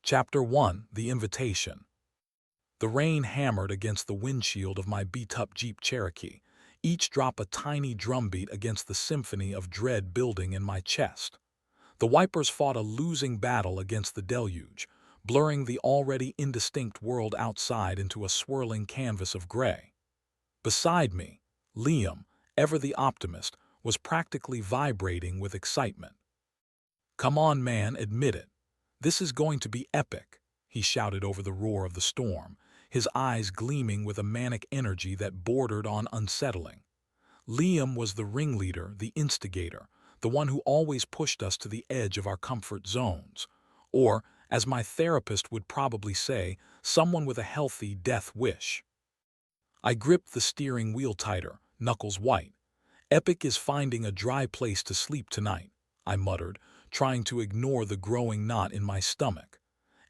Chapter 1: The Invitation. The rain hammered against the windshield of my beat-up Jeep Cherokee, each drop a tiny drumbeat against the symphony of dread building in my chest. The wipers fought a losing battle against the deluge, blurring the already indistinct world outside into a swirling canvas of gray. Beside me, Liam, ever the optimist, was practically vibrating with excitement. "Come on, man, admit it. This is going to be epic," he shouted over the roar of the storm, his eyes gleaming with a manic energy that bordered on unsettling. Liam was the ringleader, the instigator, the one who always pushed us to the edge of our comfort zones. Or, as my therapist would probably say, someone with a healthy death wish. I gripped the steering wheel tighter, knuckles white. "Epic is finding a dry place to sleep tonight," I muttered, trying to ignore the growing knot in my stomach.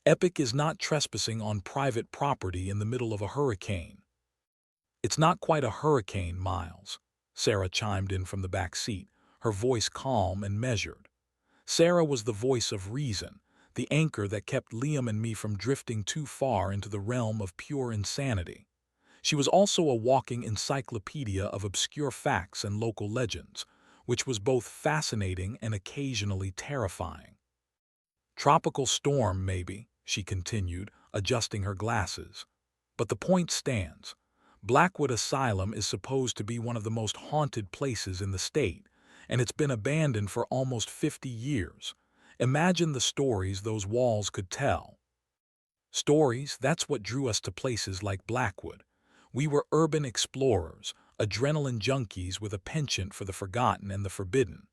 "Epic is not trespassing on private property in the middle of a hurricane." "It's not quite a hurricane, Miles," Sarah chimed in from the back seat, her voice calm and measured. Sarah was the voice of reason, the anchor that kept Liam and me from drifting too far into the realm of pure insanity. She was also a walking encyclopedia of obscure facts and local legends, which was both fascinating and occasionally terrifying. "Tropical storm, maybe," she continued, adjusting her glasses. "But the point stands. Blackwood Asylum is supposed to be one of the most haunted places in the state, and it's been abandoned for almost 50 years. Imagine the stories those walls could tell." Stories, that's what drew us to places like Blackwood. We were urban explorers, adrenaline junkies with a penchant for the forgotten and the forbidden.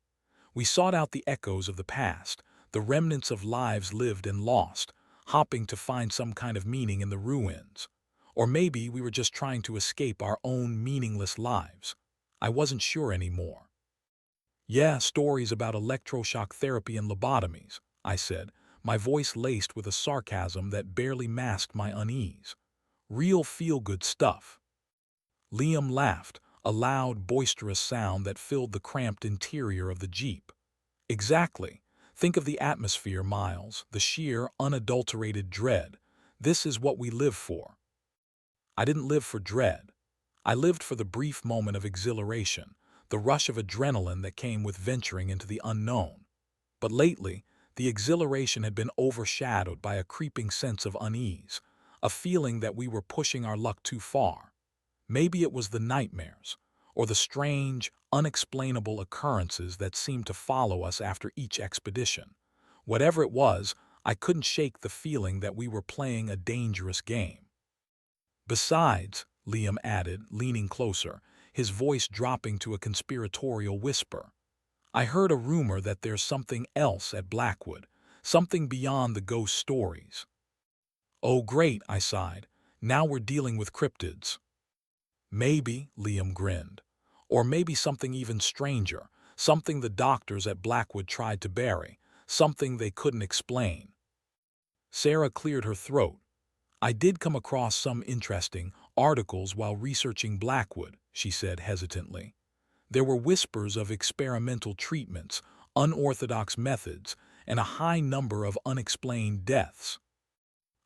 We sought out the echoes of the past, the remnants of lives lived and lost, hoping to find some kind of meaning in the ruins. Or maybe we were just trying to escape our own meaningless lives. I wasn't sure anymore. "Yeah, stories about electroshock therapy and lobotomies," I said, my voice laced with a sarcasm that barely masked my unease. "Real feel-good stuff." Liam laughed, a loud, boisterous sound that filled the cramped interior of the Jeep. "Exactly. Think of the atmosphere, Miles, the sheer, unadulterated dread. This is what we live for." I didn't live for dread. I lived for the brief moment of exhilaration, the rush of adrenaline that came with venturing into the unknown. But lately, the exhilaration had been overshadowed by a creeping sense of unease, a feeling that we were pushing our luck too far. Maybe it was the nightmares, or the strange, unexplainable occurrences that seemed to follow us after each expedition. Whatever it was, I couldn't shake the feeling that we were playing a dangerous game. "Besides," Liam added, leaning closer, his voice dropping to a conspiratorial whisper, "I heard a rumor that there's something else at Blackwood, something beyond the ghost stories." "Oh great," I sighed. "Now we're dealing with cryptids." "Maybe," Liam grinned. "Or maybe something even stranger, something the doctors at Blackwood tried to bury, something they couldn't explain." Sarah cleared her throat. "I did come across some interesting articles while researching Blackwood," she said hesitantly. "There were whispers of experimental treatments, unorthodox methods, and a high number of unexplained deaths."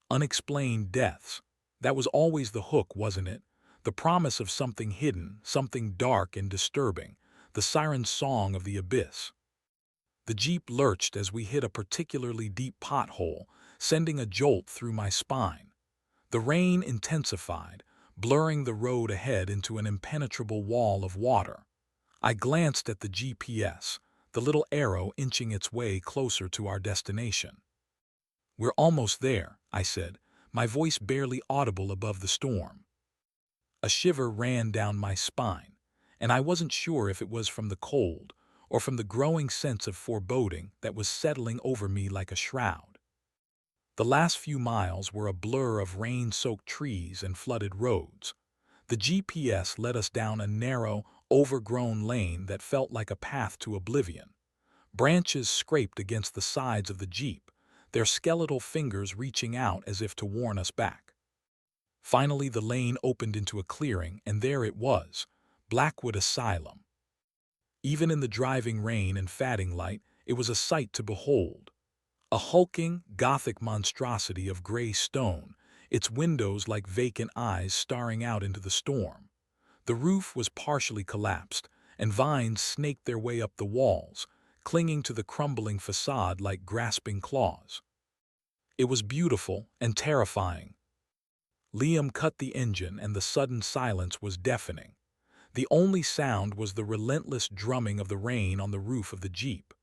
Unexplained deaths. That was always the hook, wasn't it? The promise of something hidden, something dark and disturbing, the siren song of the abyss. The Jeep lurched as we hit a particularly deep pothole, sending a jolt through my spine. The rain intensified, blurring the road ahead into an impenetrable wall of water. I glanced at the GPS, the little arrow inching its way closer to our destination. "We're almost there," I said, my voice barely audible above the storm. A shiver ran down my spine, and I wasn't sure if it was from the cold or from the growing sense of foreboding that was settling over me like a shroud. The last few miles were a blur of rain-soaked trees and flooded roads. The GPS led us down a narrow, overgrown lane that felt like a path to oblivion. Branches scraped against the sides of the Jeep, their skeletal fingers reaching out as if to warn us back. Finally, the lane opened into a clearing, and there it was, Blackwood Asylum. Even in the driving rain and fading light, it was a sight to behold. A hulking, Gothic monstrosity of gray stone, its windows like vacant eyes staring out into the storm. The roof was partially collapsed, and vines snaked their way up the walls, clinging to the crumbling facade like grasping claws. It was beautiful and terrifying. Liam cut the engine and the sudden silence was deafening. The only sound was the relentless drumming of the rain on the roof of the Jeep.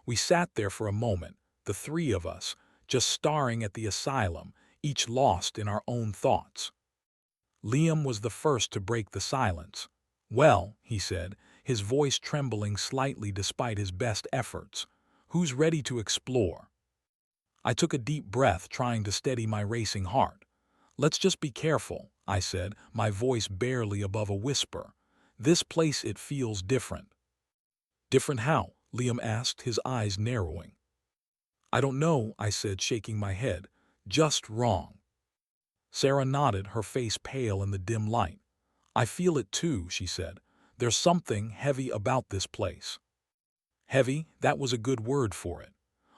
We sat there for a moment, the three of us, just staring at the asylum, each lost in our own thoughts. Liam was the first to break the silence. "Well," he said, his voice trembling slightly despite his best efforts, "who's ready to explore?" I took a deep breath, trying to steady my racing heart. "Let's just be careful," I said, my voice barely above a whisper. "This place, it feels different." "Different how?" Liam asked, his eyes narrowing. "I don't know," I said, shaking my head. "Just wrong." Sarah nodded, her face pale in the dim light. "I feel it too," she said. "There's something heavy about this place." Heavy, that was a good word for it.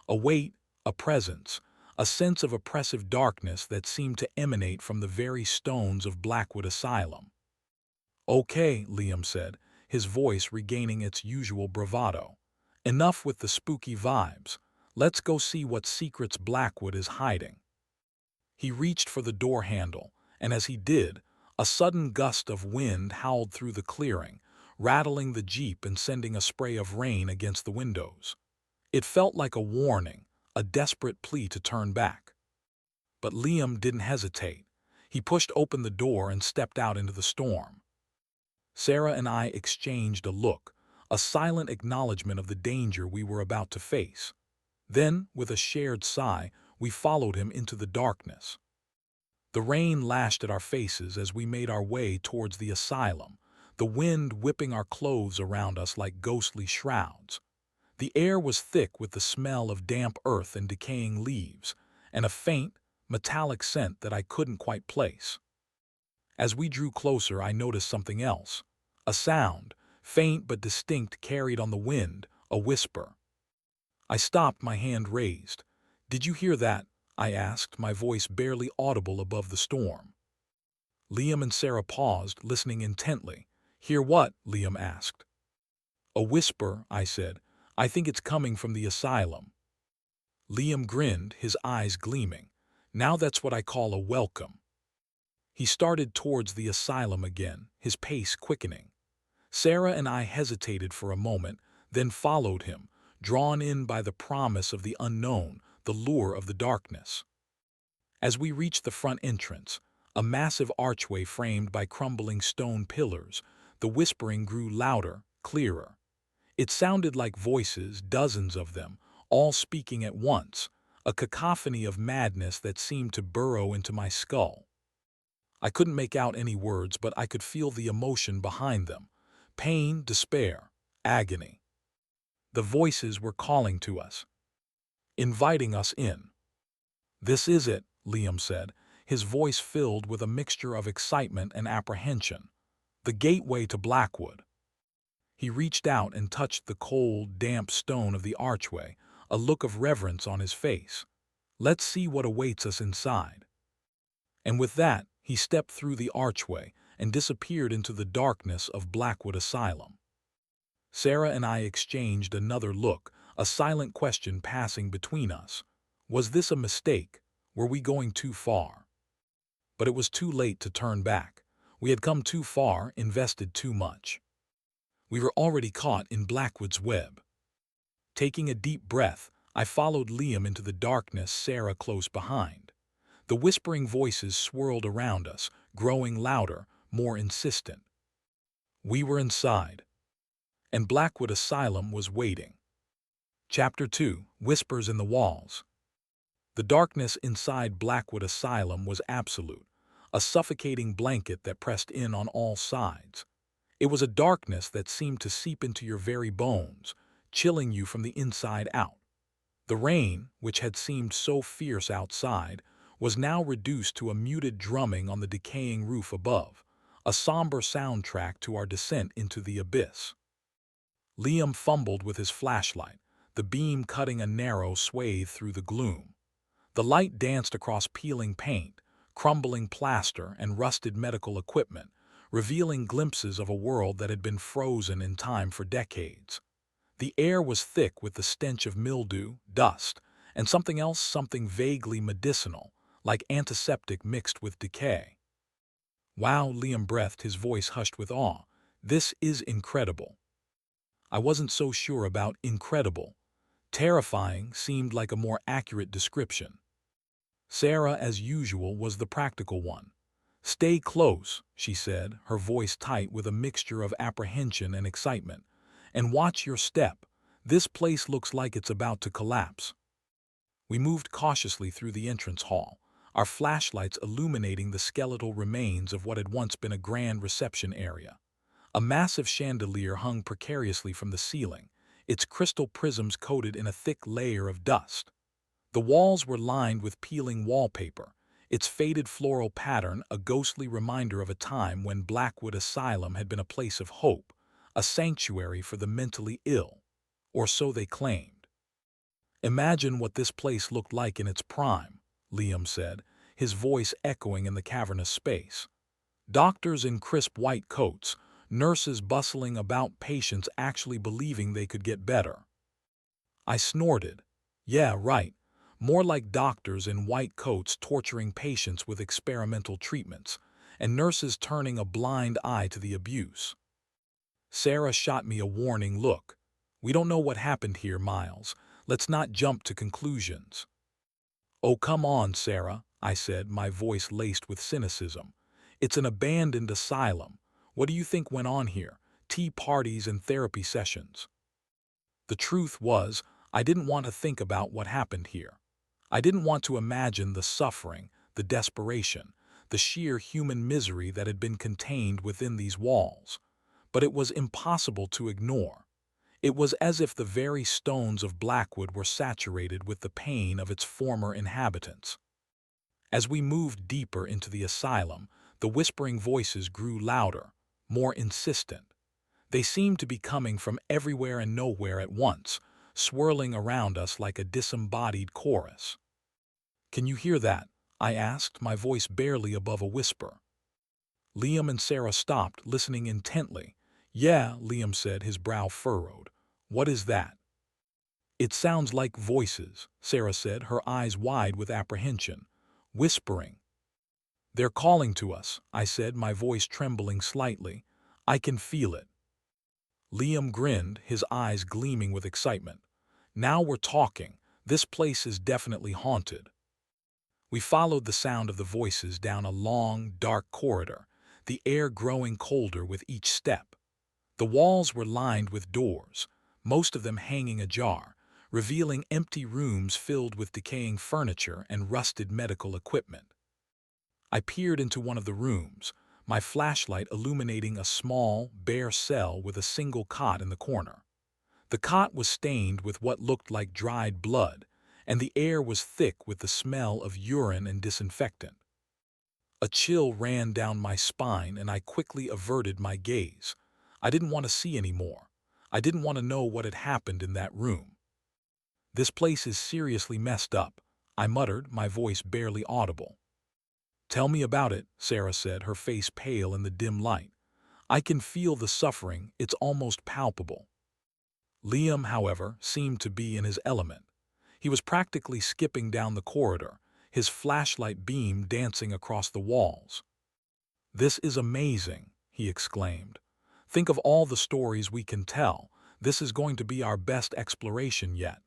A weight, a presence, a sense of oppressive darkness that seemed to emanate from the very stones of Blackwood Asylum. "Okay," Liam said, his voice regaining its usual bravado. "Enough with the spooky vibes. Let's go see what secrets Blackwood is hiding." He reached for the door handle, and as he did, a sudden gust of wind howled through the clearing, rattling the Jeep and sending a spray of rain against the windows. It felt like a warning, a desperate plea to turn back. But Liam didn't hesitate. He pushed open the door and stepped out into the storm. Sarah and I exchanged a look, a silent acknowledgement of the danger we were about to face. Then, with a shared sigh, we followed him into the darkness. The rain lashed at our faces as we made our way towards the asylum, the wind whipping our clothes around us like ghostly shrouds. The air was thick with the smell of damp earth and decaying leaves, and a faint, metallic scent that I couldn't quite place. As we drew closer, I noticed something else. A sound, faint but distinct, carried on the wind, a whisper. I stopped, my hand raised. "Did you hear that?" I asked, my voice barely audible above the storm. Liam and Sarah paused, listening intently. "Hear what?" Liam asked. "A whisper," I said. "I think it's coming from the asylum." Liam grinned, his eyes gleaming. "Now that's what I call a welcome." He started towards the asylum again, his pace quickening. Sarah and I hesitated for a moment, then followed him, drawn in by the promise of the unknown, the lure of the darkness. As we reached the front entrance, a massive archway framed by crumbling stone pillars, the whispering grew louder, clearer. It sounded like voices, dozens of them, all speaking at once, a cacophony of madness that seemed to burrow into my skull. I couldn't make out any words, but I could feel the emotion behind them. Pain, despair, agony. The voices were calling to us, inviting us in. "This is it," Liam said, his voice filled with a mixture of excitement and apprehension. "The gateway to Blackwood." He reached out and touched the cold, damp stone of the archway, a look of reverence on his face. "Let's see what awaits us inside." And with that, he stepped through the archway and disappeared into the darkness of Blackwood Asylum. Sarah and I exchanged another look, a silent question passing between us. Was this a mistake? Were we going too far? But it was too late to turn back. We had come too far, invested too much. We were already caught in Blackwood's web. Taking a deep breath, I followed Liam into the darkness, Sarah close behind. The whispering voices swirled around us, growing louder, more insistent. We were inside, and Blackwood Asylum was waiting. Chapter 2: Whispers in the Walls. The darkness inside Blackwood Asylum was absolute, a suffocating blanket that pressed in on all sides. It was a darkness that seemed to seep into your very bones, chilling you from the inside out. The rain, which had seemed so fierce outside, was now reduced to a muted drumming on the decaying roof above, a somber soundtrack to our descent into the abyss. Liam fumbled with his flashlight, the beam cutting a narrow swathe through the gloom. The light danced across peeling paint, crumbling plaster, and rusted medical equipment, revealing glimpses of a world that had been frozen in time for decades. The air was thick with the stench of mildew, dust, and something else, something vaguely medicinal, like antiseptic mixed with decay. Wow, Liam breathed, his voice hushed with awe. This is incredible. I wasn't so sure about incredible. Terrifying seemed like a more accurate description. Sarah, as usual, was the practical one. "Stay close," she said, her voice tight with a mixture of apprehension and excitement. "And watch your step. This place looks like it's about to collapse." We moved cautiously through the entrance hall, our flashlights illuminating the skeletal remains of what had once been a grand reception area. A massive chandelier hung precariously from the ceiling, its crystal prisms coated in a thick layer of dust. The walls were lined with peeling wallpaper, its faded floral pattern a ghostly reminder of a time when Blackwood Asylum had been a place of hope, a sanctuary for the mentally ill, or so they claimed. "Imagine what this place looked like in its prime," Liam said, his voice echoing in the cavernous space. "Doctors in crisp white coats, nurses bustling about, patients actually believing they could get better." I snorted. "Yeah, right. More like doctors in white coats torturing patients with experimental treatments, and nurses turning a blind eye to the abuse." Sarah shot me a warning look. "We don't know what happened here, Miles. Let's not jump to conclusions." "Oh, come on, Sarah," I said, my voice laced with cynicism. "It's an abandoned asylum. What do you think went on here? Tea parties and therapy sessions." The truth was, I didn't want to think about what happened here. I didn't want to imagine the suffering, the desperation, the sheer human misery that had been contained within these walls. But it was impossible to ignore. It was as if the very stones of Blackwood were saturated with the pain of its former inhabitants. As we moved deeper into the asylum, the whispering voices grew louder, more insistent. They seemed to be coming from everywhere and nowhere at once, swirling around us like a disembodied chorus. "Can you hear that?" I asked, my voice barely above a whisper. Liam and Sarah stopped, listening intently. "Yeah," Liam said, his brow furrowed. "What is that?" "It sounds like voices," Sarah said, her eyes wide with apprehension. "Whispering." "They're calling to us," I said, my voice trembling slightly. "I can feel it." Liam grinned, his eyes gleaming with excitement. "Now we're talking. This place is definitely haunted." We followed the sound of the voices down a long, dark corridor, the air growing colder with each step. The walls were lined with doors, most of them hanging ajar, revealing empty rooms filled with decaying furniture and rusted medical equipment. I peered into one of the rooms, my flashlight illuminating a small, bare cell with a single cot in the corner. The cot was stained with what looked like dried blood, and the air was thick with the smell of urine and disinfectant. A chill ran down my spine, and I quickly averted my gaze. I didn't want to see any more. I didn't want to know what had happened in that room. "This place is seriously messed up," I muttered, my voice barely audible. "Tell me about it," Sarah said, her face pale in the dim light. "I can feel the suffering, it's almost palpable." Liam, however, seemed to be in his element. He was practically skipping down the corridor, his flashlight beam dancing across the walls. "This is amazing," he exclaimed. "Think of all the stories we can tell. This is going to be our best exploration yet."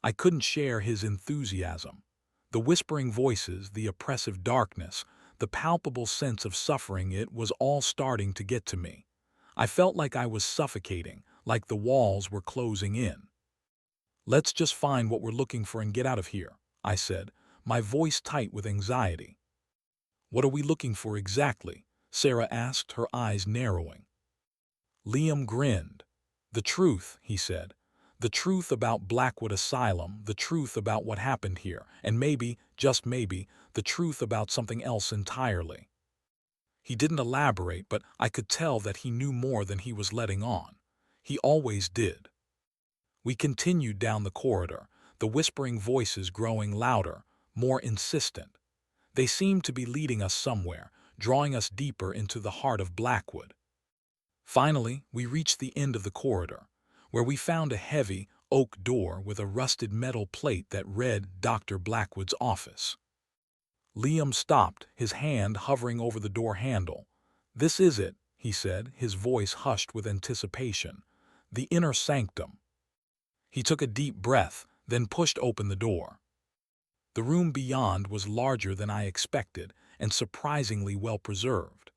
I couldn't share his enthusiasm. The whispering voices, the oppressive darkness, the palpable sense of suffering, it was all starting to get to me. I felt like I was suffocating, like the walls were closing in. "Let's just find what we're looking for and get out of here," I said, my voice tight with anxiety. "What are we looking for exactly?" Sarah asked, her eyes narrowing. Liam grinned. "The truth," he said. "The truth about Blackwood Asylum, the truth about what happened here, and maybe, just maybe, the truth about something else entirely." He didn't elaborate, but I could tell that he knew more than he was letting on. He always did. We continued down the corridor, the whispering voices growing louder, more insistent. They seemed to be leading us somewhere, drawing us deeper into the heart of Blackwood. Finally, we reached the end of the corridor, where we found a heavy, oak door with a rusted metal plate that read Dr. Blackwood's office. Liam stopped, his hand hovering over the door handle. "This is it," he said, his voice hushed with anticipation. "The inner sanctum." He took a deep breath, then pushed open the door. The room beyond was larger than I expected and surprisingly well preserved.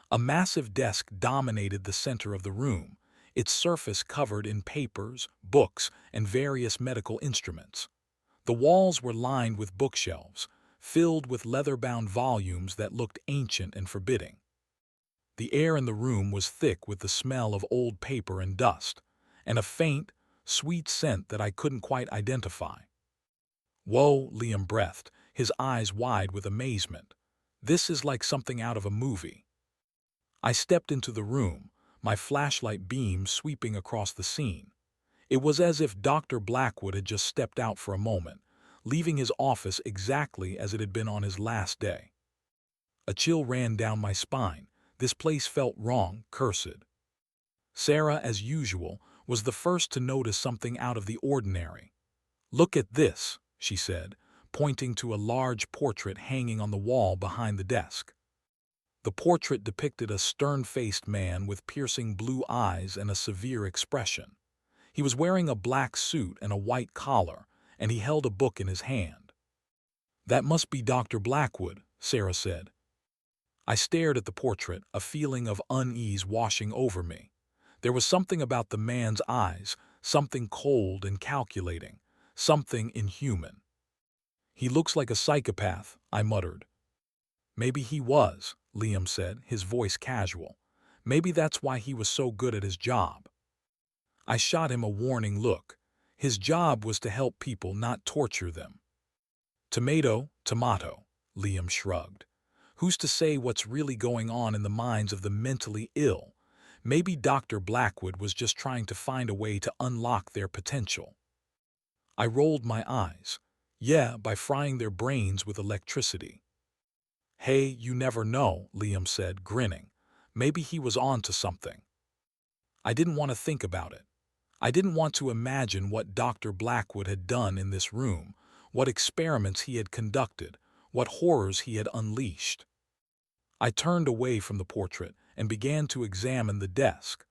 A massive desk dominated the center of the room, its surface covered in papers, books, and various medical instruments. The walls were lined with bookshelves, filled with leather-bound volumes that looked ancient and forbidding. The air in the room was thick with the smell of old paper and dust, and a faint, sweet scent that I couldn't quite identify. "Whoa," Liam breathed, his eyes wide with amazement. "This is like something out of a movie." I stepped into the room, my flashlight beam sweeping across the scene. It was as if Dr. Blackwood had just stepped out for a moment, leaving his office exactly as it had been on his last day. A chill ran down my spine. This place felt wrong, cursed. Sarah, as usual, was the first to notice something out of the ordinary. "Look at this," she said, pointing to a large portrait hanging on the wall behind the desk. The portrait depicted a stern-faced man with piercing blue eyes and a severe expression. He was wearing a black suit and a white collar, and he held a book in his hand. "That must be Dr. Blackwood," Sarah said. I stared at the portrait, a feeling of unease washing over me. There was something about the man's eyes, something cold and calculating, something inhuman. "He looks like a psychopath," I muttered. "Maybe he was," Liam said, his voice casual. "Maybe that's why he was so good at his job." I shot him a warning look. His job was to help people, not torture them. "Tomato, tomato," Liam shrugged. "Who's to say what's really going on in the minds of the mentally ill? Maybe Dr. Blackwood was just trying to find a way to unlock their potential." I rolled my eyes. "Yeah, by frying their brains with electricity." "Hey, you never know," Liam said, grinning. "Maybe he was on to something." I didn't want to think about it. I didn't want to imagine what Dr. Blackwood had done in this room, what experiments he had conducted, what horrors he had unleashed. I turned away from the portrait and began to examine the desk,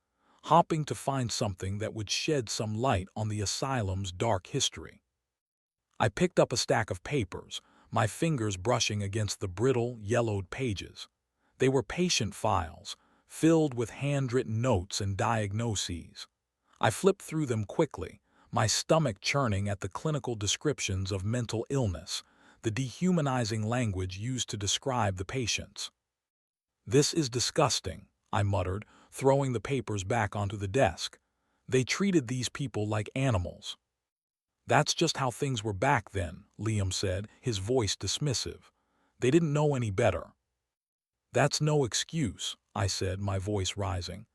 hoping to find something that would shed some light on the asylum's dark history. I picked up a stack of papers, my fingers brushing against the brittle, yellowed pages. They were patient files, filled with handwritten notes and diagnoses. I flipped through them quickly, my stomach churning at the clinical descriptions of mental illness, the dehumanizing language used to describe the patients. "This is disgusting," I muttered, throwing the papers back onto the desk. "They treated these people like animals." "That's just how things were back then," Liam said, his voice dismissive. "They didn't know any better." "That's no excuse," I said, my voice rising.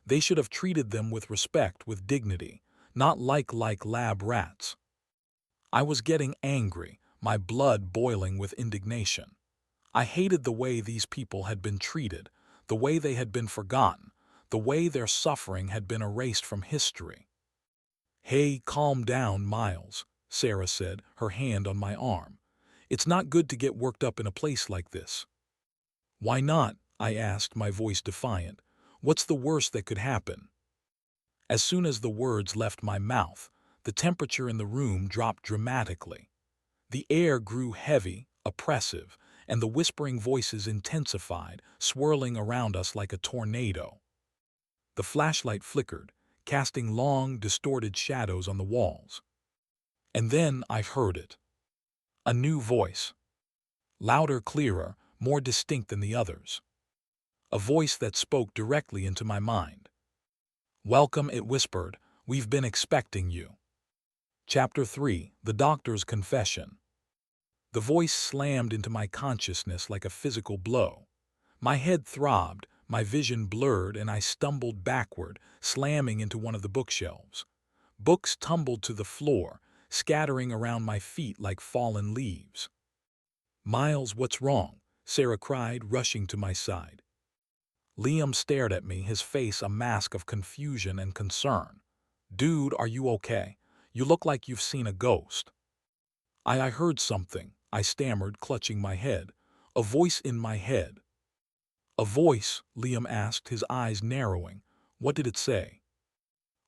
"They should have treated them with respect, with dignity, not like lab rats." I was getting angry, my blood boiling with indignation. I hated the way these people had been treated, the way they had been forgotten, the way their suffering had been erased from history. "Hey, calm down, Miles," Sarah said, her hand on my arm. "It's not good to get worked up in a place like this." "Why not?" I asked, my voice defiant. "What's the worst that could happen?" As soon as the words left my mouth, the temperature in the room dropped dramatically. The air grew heavy, oppressive, and the whispering voices intensified, swirling around us like a tornado. The flashlight flickered, casting long, distorted shadows on the walls. And then I heard it. A new voice. Louder, clearer, more distinct than the others. A voice that spoke directly into my mind. "Welcome," it whispered. "We've been expecting you." Chapter 3: The Doctor's Confession. The voice slammed into my consciousness like a physical blow. My head throbbed, my vision blurred, and I stumbled backward, slamming into one of the bookshelves. Books tumbled to the floor, scattering around my feet like fallen leaves. "Miles, what's wrong?" Sarah cried, rushing to my side. Liam stared at me, his face a mask of confusion and concern. "Dude, are you okay? You look like you've seen a ghost." I heard something," I stammered, clutching my head. "A voice in my head." "A voice?" Liam asked, his eyes narrowing. "What did it say?"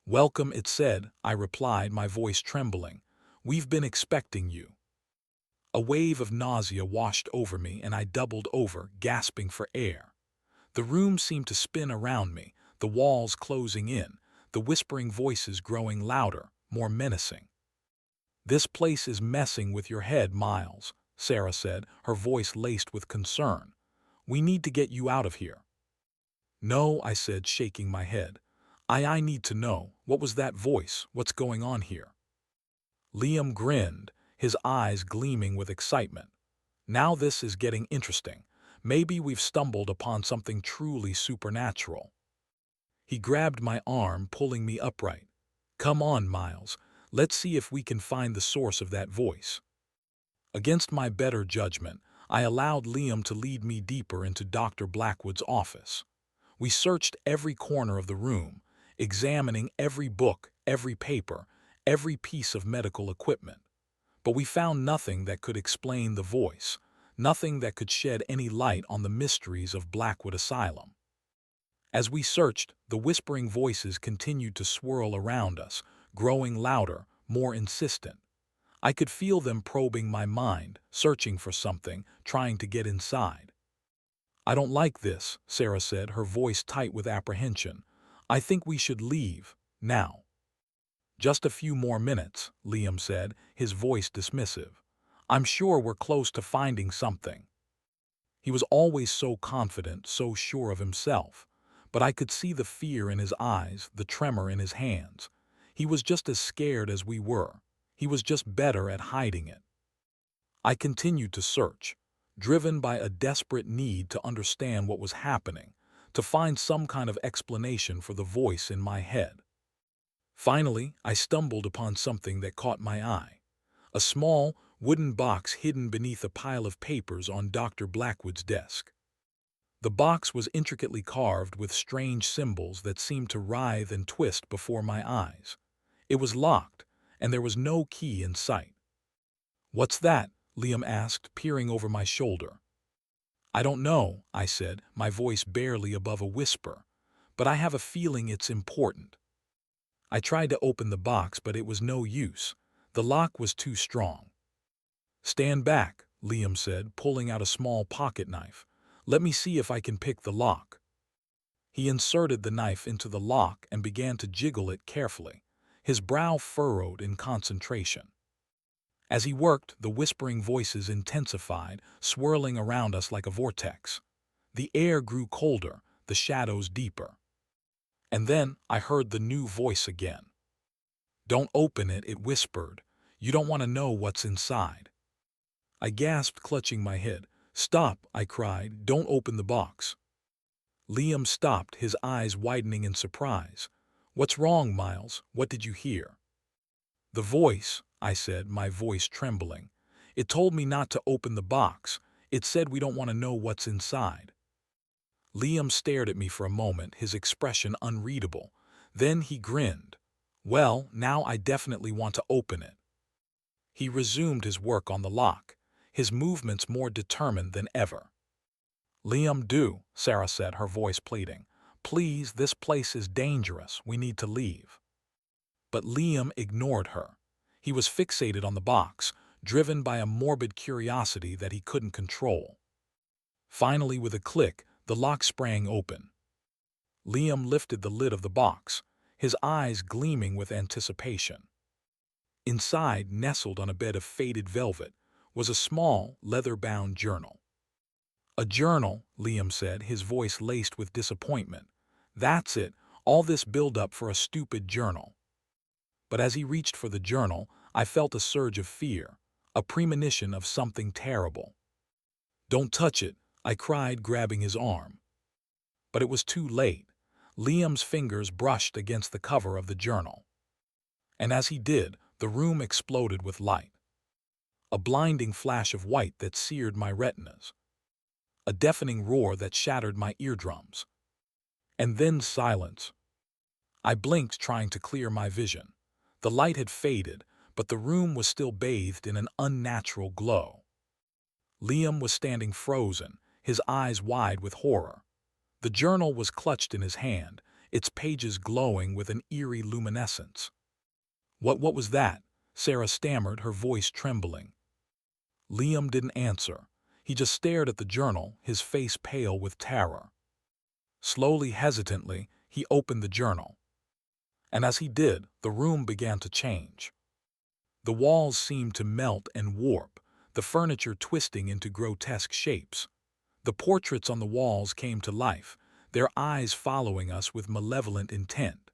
"Welcome," it said, I replied, my voice trembling. "We've been expecting you." A wave of nausea washed over me, and I doubled over, gasping for air. The room seemed to spin around me, the walls closing in, the whispering voices growing louder, more menacing. "This place is messing with your head, Miles," Sarah said, her voice laced with concern. "We need to get you out of here." "No," I said, shaking my head. I need to know. What was that voice? What's going on here?" Liam grinned, his eyes gleaming with excitement. "Now this is getting interesting. Maybe we've stumbled upon something truly supernatural." He grabbed my arm, pulling me upright. "Come on, Miles. Let's see if we can find the source of that voice." Against my better judgment, I allowed Liam to lead me deeper into Dr. Blackwood's office. We searched every corner of the room, examining every book, every paper, every piece of medical equipment. But we found nothing that could explain the voice, nothing that could shed any light on the mysteries of Blackwood Asylum. As we searched, the whispering voices continued to swirl around us, growing louder, more insistent. I could feel them probing my mind, searching for something, trying to get inside. "I don't like this," Sarah said, her voice tight with apprehension. "I think we should leave, now." "Just a few more minutes," Liam said, his voice dismissive. "I'm sure we're close to finding something." He was always so confident, so sure of himself. But I could see the fear in his eyes, the tremor in his hands. He was just as scared as we were. He was just better at hiding it. I continued to search, driven by a desperate need to understand what was happening, to find some kind of explanation for the voice in my head. Finally, I stumbled upon something that caught my eye. A small, wooden box hidden beneath a pile of papers on Dr. Blackwood's desk. The box was intricately carved with strange symbols that seemed to writhe and twist before my eyes. It was locked, and there was no key in sight. "What's that?" Liam asked, peering over my shoulder. "I don't know," I said, my voice barely above a whisper, "but I have a feeling it's important." I tried to open the box, but it was no use. The lock was too strong. "Stand back," Liam said, pulling out a small pocket knife. "Let me see if I can pick the lock." He inserted the knife into the lock and began to jiggle it carefully, his brow furrowed in concentration. As he worked, the whispering voices intensified, swirling around us like a vortex. The air grew colder, the shadows deeper. And then I heard the new voice again. "Don't open it," it whispered. "You don't want to know what's inside." I gasped, clutching my head. "Stop," I cried. "Don't open the box." Liam stopped, his eyes widening in surprise. "What's wrong, Miles? What did you hear?" "The voice," I said, my voice trembling. "It told me not to open the box. It said we don't want to know what's inside." Liam stared at me for a moment, his expression unreadable. Then he grinned. "Well, now I definitely want to open it." He resumed his work on the lock, his movements more determined than ever. "Liam, do," Sarah said, her voice pleading. "Please, this place is dangerous. We need to leave." But Liam ignored her. He was fixated on the box, driven by a morbid curiosity that he couldn't control. Finally, with a click, the lock sprang open. Liam lifted the lid of the box, his eyes gleaming with anticipation. Inside, nestled on a bed of faded velvet, was a small, leather-bound journal. "A journal," Liam said, his voice laced with disappointment. "That's it, all this build-up for a stupid journal." But as he reached for the journal, I felt a surge of fear, a premonition of something terrible. "Don't touch it," I cried, grabbing his arm. But it was too late. Liam's fingers brushed against the cover of the journal. And as he did, the room exploded with light. A blinding flash of white that seared my retinas. A deafening roar that shattered my eardrums. And then silence. I blinked, trying to clear my vision. The light had faded, but the room was still bathed in an unnatural glow. Liam was standing frozen, his eyes wide with horror. The journal was clutched in his hand, its pages glowing with an eerie luminescence. What was that?" Sarah stammered, her voice trembling. Liam didn't answer. He just stared at the journal, his face pale with terror. Slowly, hesitantly, he opened the journal. And as he did, the room began to change. The walls seemed to melt and warp, the furniture twisting into grotesque shapes. The portraits on the walls came to life, their eyes following us with malevolent intent.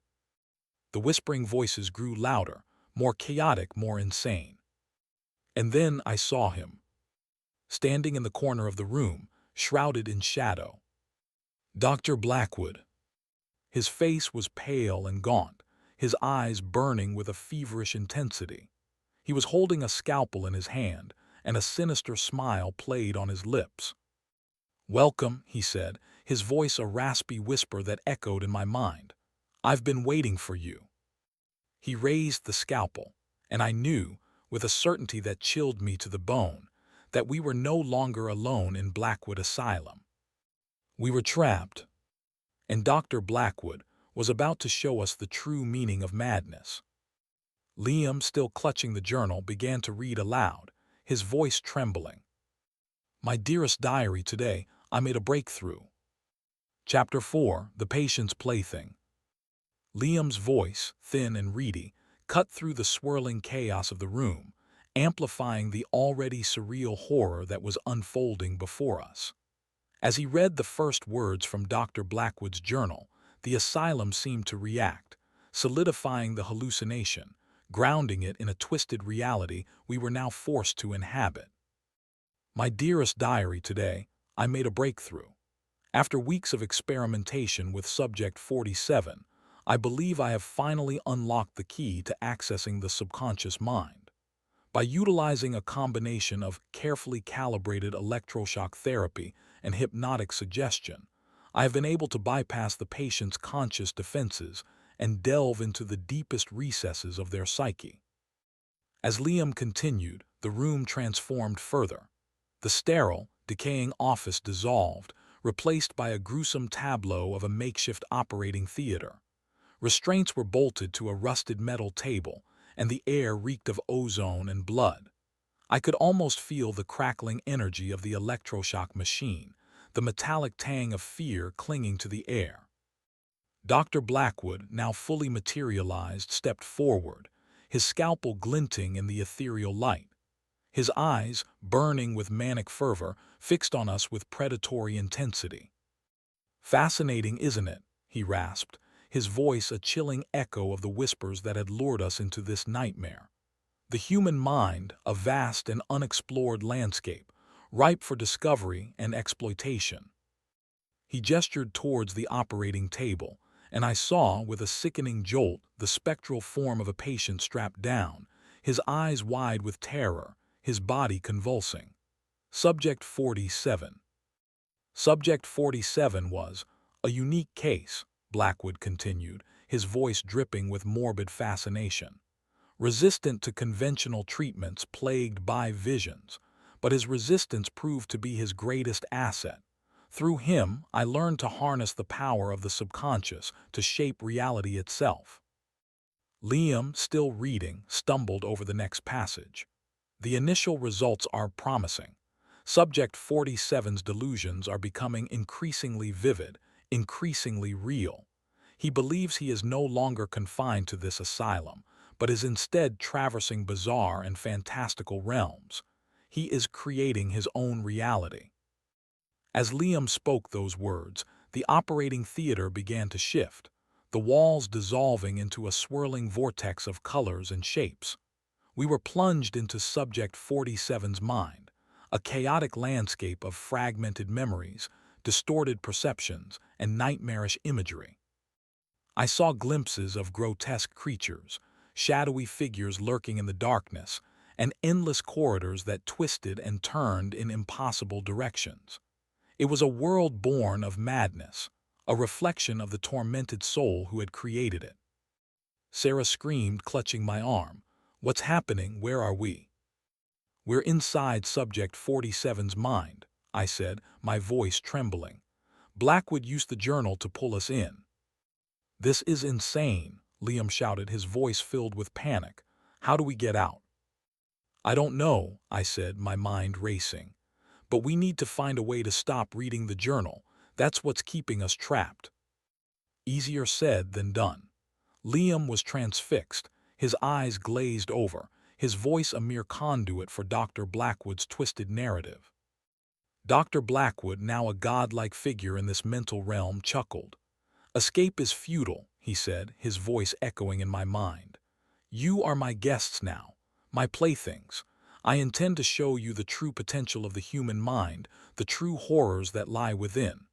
The whispering voices grew louder, more chaotic, more insane. And then I saw him, standing in the corner of the room, shrouded in shadow. Dr. Blackwood. His face was pale and gaunt, his eyes burning with a feverish intensity. He was holding a scalpel in his hand, and a sinister smile played on his lips. "Welcome," he said, his voice a raspy whisper that echoed in my mind. "I've been waiting for you." He raised the scalpel, and I knew, with a certainty that chilled me to the bone, that we were no longer alone in Blackwood Asylum. We were trapped, and Dr. Blackwood was about to show us the true meaning of madness. Liam, still clutching the journal, began to read aloud, his voice trembling. "My dearest diary, today I made a breakthrough." Chapter 4, The Patient's Plaything. Liam's voice, thin and reedy, cut through the swirling chaos of the room, amplifying the already surreal horror that was unfolding before us. As he read the first words from Dr. Blackwood's journal, the asylum seemed to react, solidifying the hallucination, grounding it in a twisted reality we were now forced to inhabit. "My dearest diary, today I made a breakthrough. After weeks of experimentation with Subject 47, I believe I have finally unlocked the key to accessing the subconscious mind. By utilizing a combination of carefully calibrated electroshock therapy and hypnotic suggestion, I have been able to bypass the patient's conscious defenses and delve into the deepest recesses of their psyche." As Liam continued, the room transformed further. The sterile, decaying office dissolved, replaced by a gruesome tableau of a makeshift operating theater. Restraints were bolted to a rusted metal table, and the air reeked of ozone and blood. I could almost feel the crackling energy of the electroshock machine, the metallic tang of fear clinging to the air. Dr. Blackwood, now fully materialized, stepped forward, his scalpel glinting in the ethereal light. His eyes, burning with manic fervor, fixed on us with predatory intensity. "Fascinating, isn't it?" he rasped, his voice a chilling echo of the whispers that had lured us into this nightmare. "The human mind, a vast and unexplored landscape, ripe for discovery and exploitation." He gestured towards the operating table, and I saw, with a sickening jolt, the spectral form of a patient strapped down, his eyes wide with terror, his body convulsing. Subject 47. Subject 47 was a unique case, Blackwood continued, his voice dripping with morbid fascination. Resistant to conventional treatments, plagued by visions, but his resistance proved to be his greatest asset. Through him, I learned to harness the power of the subconscious to shape reality itself. Liam, still reading, stumbled over the next passage. "The initial results are promising. Subject 47's delusions are becoming increasingly vivid, increasingly real. He believes he is no longer confined to this asylum, but is instead traversing bizarre and fantastical realms. He is creating his own reality." As Liam spoke those words, the operating theater began to shift, the walls dissolving into a swirling vortex of colors and shapes. We were plunged into Subject 47's mind, a chaotic landscape of fragmented memories, distorted perceptions, and nightmarish imagery. I saw glimpses of grotesque creatures, shadowy figures lurking in the darkness, and endless corridors that twisted and turned in impossible directions. It was a world born of madness, a reflection of the tormented soul who had created it. Sarah screamed, clutching my arm. "What's happening? Where are we?" "We're inside Subject 47's mind," I said, my voice trembling. "Blackwood used the journal to pull us in." "This is insane," Liam shouted, his voice filled with panic. "How do we get out?" "I don't know," I said, my mind racing. "But we need to find a way to stop reading the journal. That's what's keeping us trapped." Easier said than done. Liam was transfixed, his eyes glazed over, his voice a mere conduit for Dr. Blackwood's twisted narrative. Dr. Blackwood, now a godlike figure in this mental realm, chuckled. "Escape is futile," he said, his voice echoing in my mind. "You are my guests now, my playthings. I intend to show you the true potential of the human mind, the true horrors that lie within."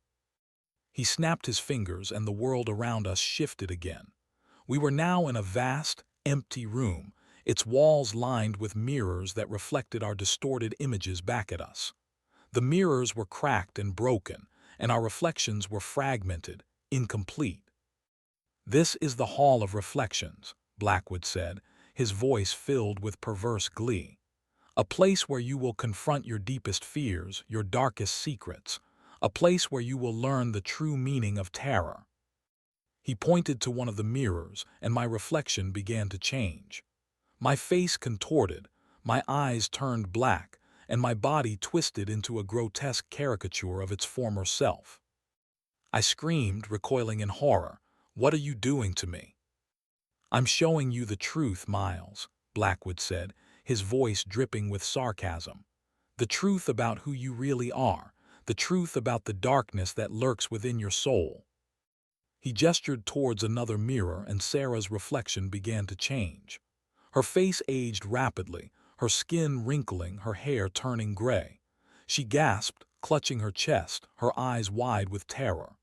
He snapped his fingers, and the world around us shifted again. We were now in a vast, empty room, its walls lined with mirrors that reflected our distorted images back at us. The mirrors were cracked and broken, and our reflections were fragmented, incomplete. "This is the Hall of Reflections," Blackwood said, his voice filled with perverse glee. "A place where you will confront your deepest fears, your darkest secrets. A place where you will learn the true meaning of terror." He pointed to one of the mirrors, and my reflection began to change. My face contorted, my eyes turned black, and my body twisted into a grotesque caricature of its former self. I screamed, recoiling in horror. "What are you doing to me?" "I'm showing you the truth, Miles," Blackwood said, his voice dripping with sarcasm. "The truth about who you really are, the truth about the darkness that lurks within your soul." He gestured towards another mirror, and Sarah's reflection began to change. Her face aged rapidly, her skin wrinkling, her hair turning gray. She gasped, clutching her chest, her eyes wide with terror.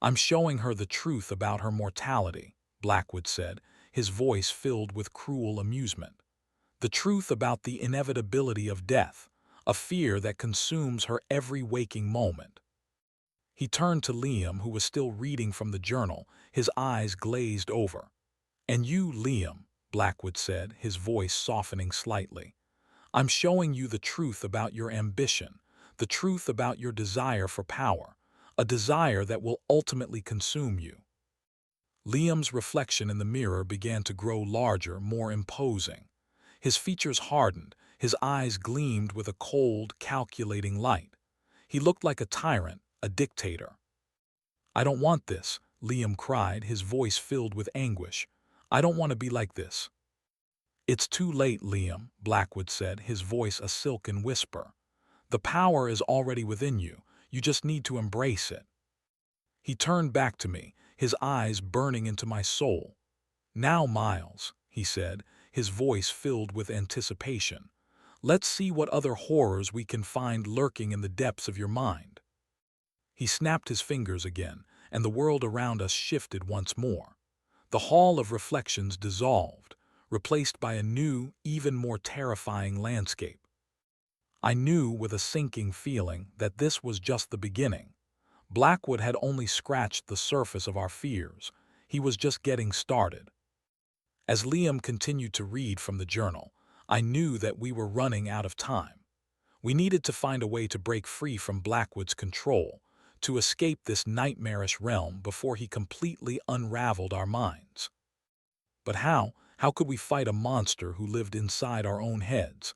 "I'm showing her the truth about her mortality," Blackwood said, his voice filled with cruel amusement. "The truth about the inevitability of death, a fear that consumes her every waking moment." He turned to Liam, who was still reading from the journal, his eyes glazed over. "And you, Liam," Blackwood said, his voice softening slightly. "I'm showing you the truth about your ambition, the truth about your desire for power, a desire that will ultimately consume you." Liam's reflection in the mirror began to grow larger, more imposing. His features hardened, his eyes gleamed with a cold, calculating light. He looked like a tyrant, a dictator. "I don't want this," Liam cried, his voice filled with anguish. "I don't want to be like this." "It's too late, Liam," Blackwood said, his voice a silken whisper. "The power is already within you. You just need to embrace it." He turned back to me, his eyes burning into my soul. "Now, Miles," he said, his voice filled with anticipation. "Let's see what other horrors we can find lurking in the depths of your mind." He snapped his fingers again, and the world around us shifted once more. The Hall of Reflections dissolved, replaced by a new, even more terrifying landscape. I knew with a sinking feeling that this was just the beginning. Blackwood had only scratched the surface of our fears. He was just getting started. As Liam continued to read from the journal, I knew that we were running out of time. We needed to find a way to break free from Blackwood's control, to escape this nightmarish realm before he completely unraveled our minds. But how? How could we fight a monster who lived inside our own heads?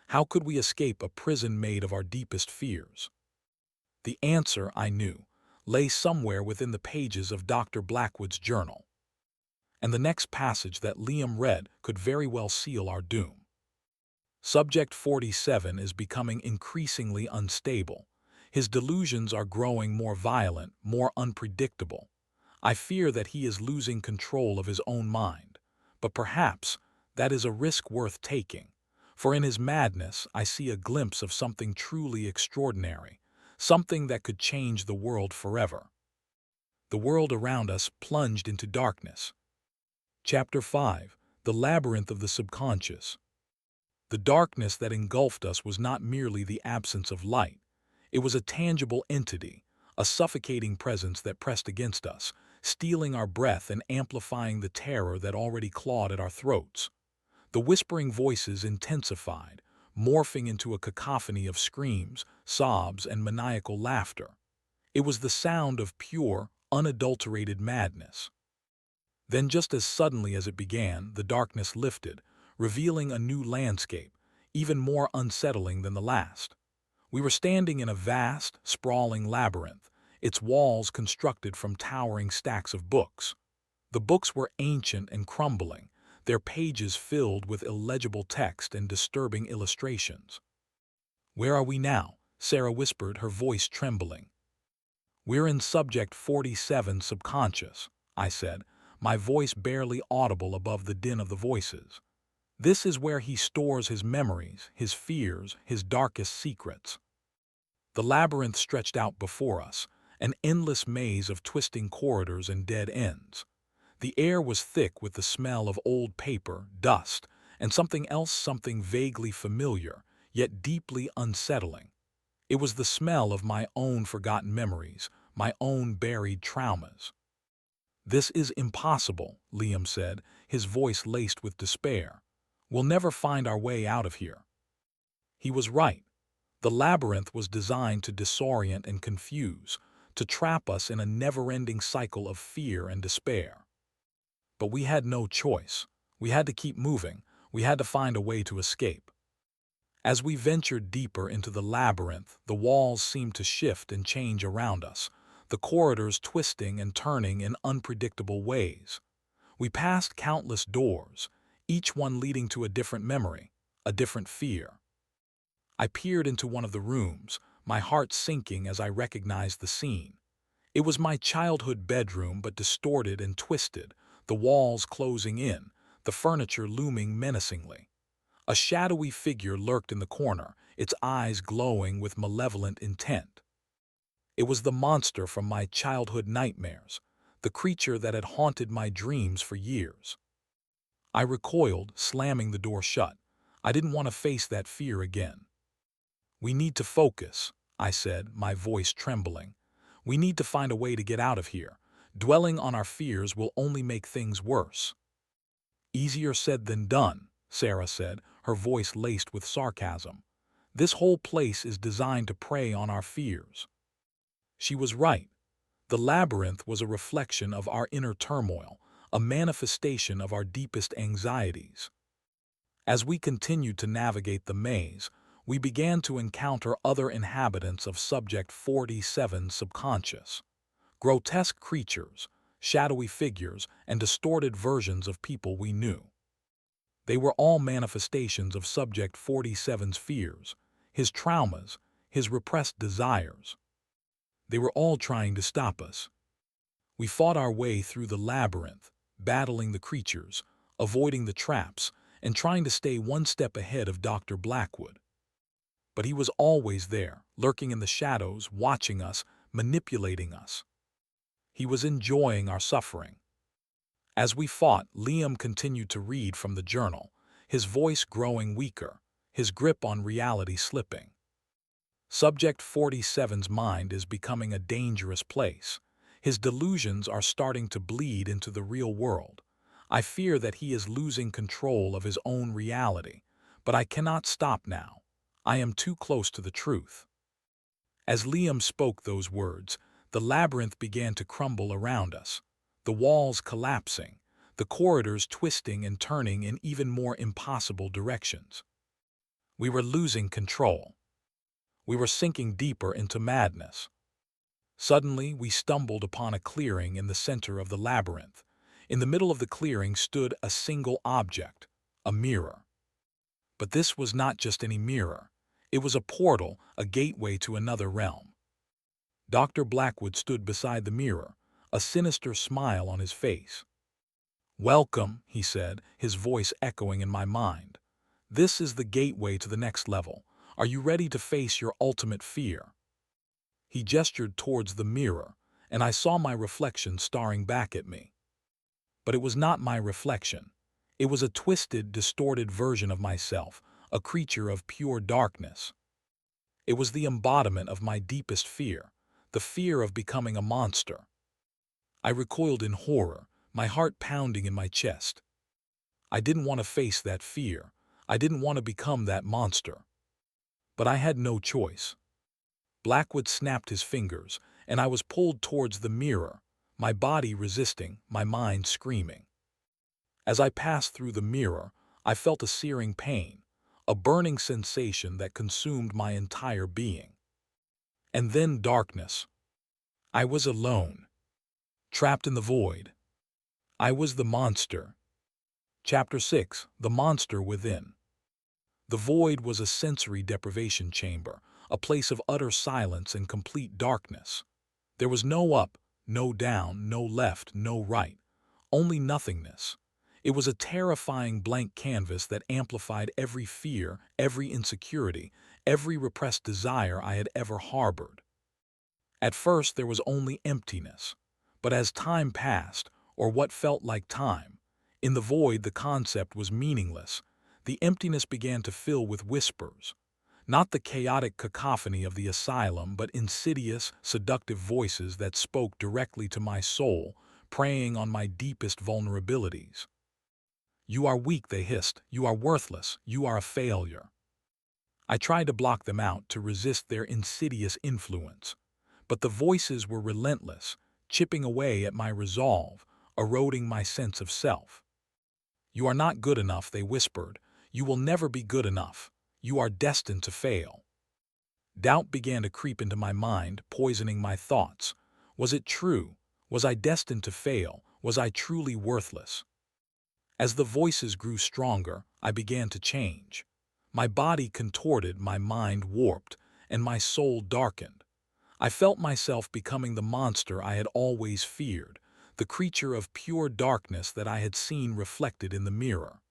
How could we escape a prison made of our deepest fears? The answer, I knew, lay somewhere within the pages of Dr. Blackwood's journal. And the next passage that Liam read could very well seal our doom. Subject 47 is becoming increasingly unstable. His delusions are growing more violent, more unpredictable. I fear that he is losing control of his own mind. But perhaps that is a risk worth taking. For in his madness, I see a glimpse of something truly extraordinary, something that could change the world forever. The world around us plunged into darkness. Chapter 5. The labyrinth of the subconscious. The darkness that engulfed us was not merely the absence of light. It was a tangible entity, a suffocating presence that pressed against us, stealing our breath and amplifying the terror that already clawed at our throats. The whispering voices intensified, morphing into a cacophony of screams, sobs, and maniacal laughter. It was the sound of pure, unadulterated madness. Then, just as suddenly as it began, the darkness lifted, revealing a new landscape, even more unsettling than the last. We were standing in a vast, sprawling labyrinth, its walls constructed from towering stacks of books. The books were ancient and crumbling, their pages filled with illegible text and disturbing illustrations. "Where are we now?" Sarah whispered, her voice trembling. "We're in Subject 47 Subconscious," I said, my voice barely audible above the din of the voices. "This is where he stores his memories, his fears, his darkest secrets." The labyrinth stretched out before us, an endless maze of twisting corridors and dead ends. The air was thick with the smell of old paper, dust, and something else, something vaguely familiar, yet deeply unsettling. It was the smell of my own forgotten memories, my own buried traumas. "This is impossible," Liam said, his voice laced with despair. "We'll never find our way out of here." He was right. The labyrinth was designed to disorient and confuse, to trap us in a never-ending cycle of fear and despair. But we had no choice. We had to keep moving. We had to find a way to escape. As we ventured deeper into the labyrinth, the walls seemed to shift and change around us, the corridors twisting and turning in unpredictable ways. We passed countless doors, each one leading to a different memory, a different fear. I peered into one of the rooms, my heart sinking as I recognized the scene. It was my childhood bedroom, but distorted and twisted, the walls closing in, the furniture looming menacingly. A shadowy figure lurked in the corner, its eyes glowing with malevolent intent. It was the monster from my childhood nightmares, the creature that had haunted my dreams for years. I recoiled, slamming the door shut. I didn't want to face that fear again. "We need to focus," I said, my voice trembling. "We need to find a way to get out of here. Dwelling on our fears will only make things worse." "Easier said than done," Sarah said, her voice laced with sarcasm. "This whole place is designed to prey on our fears." She was right. The labyrinth was a reflection of our inner turmoil, a manifestation of our deepest anxieties. As we continued to navigate the maze, we began to encounter other inhabitants of Subject 47 Subconscious. Grotesque creatures, shadowy figures, and distorted versions of people we knew. They were all manifestations of Subject 47's fears, his traumas, his repressed desires. They were all trying to stop us. We fought our way through the labyrinth, battling the creatures, avoiding the traps, and trying to stay one step ahead of Dr. Blackwood. But he was always there, lurking in the shadows, watching us, manipulating us. He was enjoying our suffering. As we fought, Liam continued to read from the journal, his voice growing weaker, his grip on reality slipping. Subject 47's mind is becoming a dangerous place. His delusions are starting to bleed into the real world. I fear that he is losing control of his own reality, but I cannot stop now. I am too close to the truth. As Liam spoke those words, the labyrinth began to crumble around us, the walls collapsing, the corridors twisting and turning in even more impossible directions. We were losing control. We were sinking deeper into madness. Suddenly, we stumbled upon a clearing in the center of the labyrinth. In the middle of the clearing stood a single object, a mirror. But this was not just any mirror. It was a portal, a gateway to another realm. Dr. Blackwood stood beside the mirror, a sinister smile on his face. "Welcome," he said, his voice echoing in my mind. "This is the gateway to the next level. Are you ready to face your ultimate fear?" He gestured towards the mirror, and I saw my reflection staring back at me. But it was not my reflection. It was a twisted, distorted version of myself, a creature of pure darkness. It was the embodiment of my deepest fear, the fear of becoming a monster. I recoiled in horror, my heart pounding in my chest. I didn't want to face that fear. I didn't want to become that monster. But I had no choice. Blackwood snapped his fingers, and I was pulled towards the mirror, my body resisting, my mind screaming. As I passed through the mirror, I felt a searing pain, a burning sensation that consumed my entire being. And then darkness. I was alone, trapped in the void. I was the monster. Chapter 6: The Monster Within. The void was a sensory deprivation chamber, a place of utter silence and complete darkness. There was no up, no down, no left, no right, only nothingness. It was a terrifying blank canvas that amplified every fear, every insecurity, every repressed desire I had ever harbored. At first there was only emptiness, but as time passed, or what felt like time, in the void the concept was meaningless. The emptiness began to fill with whispers, not the chaotic cacophony of the asylum, but insidious, seductive voices that spoke directly to my soul, preying on my deepest vulnerabilities. "You are weak," they hissed. "You are worthless. You are a failure." I tried to block them out, to resist their insidious influence. But the voices were relentless, chipping away at my resolve, eroding my sense of self. "You are not good enough," they whispered. "You will never be good enough. You are destined to fail." Doubt began to creep into my mind, poisoning my thoughts. Was it true? Was I destined to fail? Was I truly worthless? As the voices grew stronger, I began to change. My body contorted, my mind warped, and my soul darkened. I felt myself becoming the monster I had always feared, the creature of pure darkness that I had seen reflected in the mirror.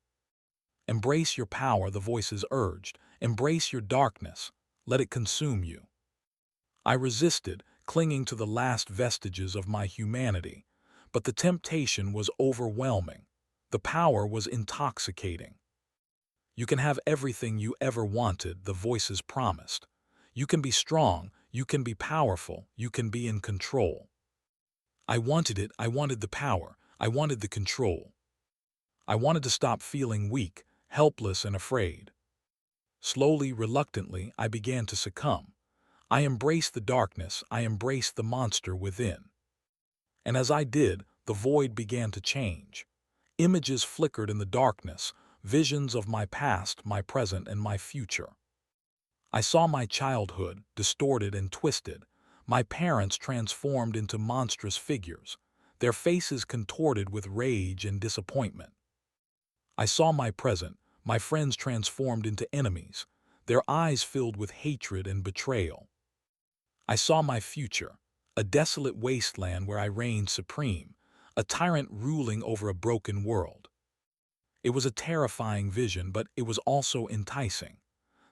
"Embrace your power," the voices urged. "Embrace your darkness. Let it consume you." I resisted, clinging to the last vestiges of my humanity. But the temptation was overwhelming. The power was intoxicating. "You can have everything you ever wanted," the voices promised. "You can be strong, you can be powerful, you can be in control." I wanted it. I wanted the power. I wanted the control. I wanted to stop feeling weak, helpless, and afraid. Slowly, reluctantly, I began to succumb. I embraced the darkness. I embraced the monster within. And as I did, the void began to change. Images flickered in the darkness, visions of my past, my present, and my future. I saw my childhood, distorted and twisted, my parents transformed into monstrous figures, their faces contorted with rage and disappointment. I saw my present, my friends transformed into enemies, their eyes filled with hatred and betrayal. I saw my future, a desolate wasteland where I reigned supreme, a tyrant ruling over a broken world. It was a terrifying vision, but it was also enticing.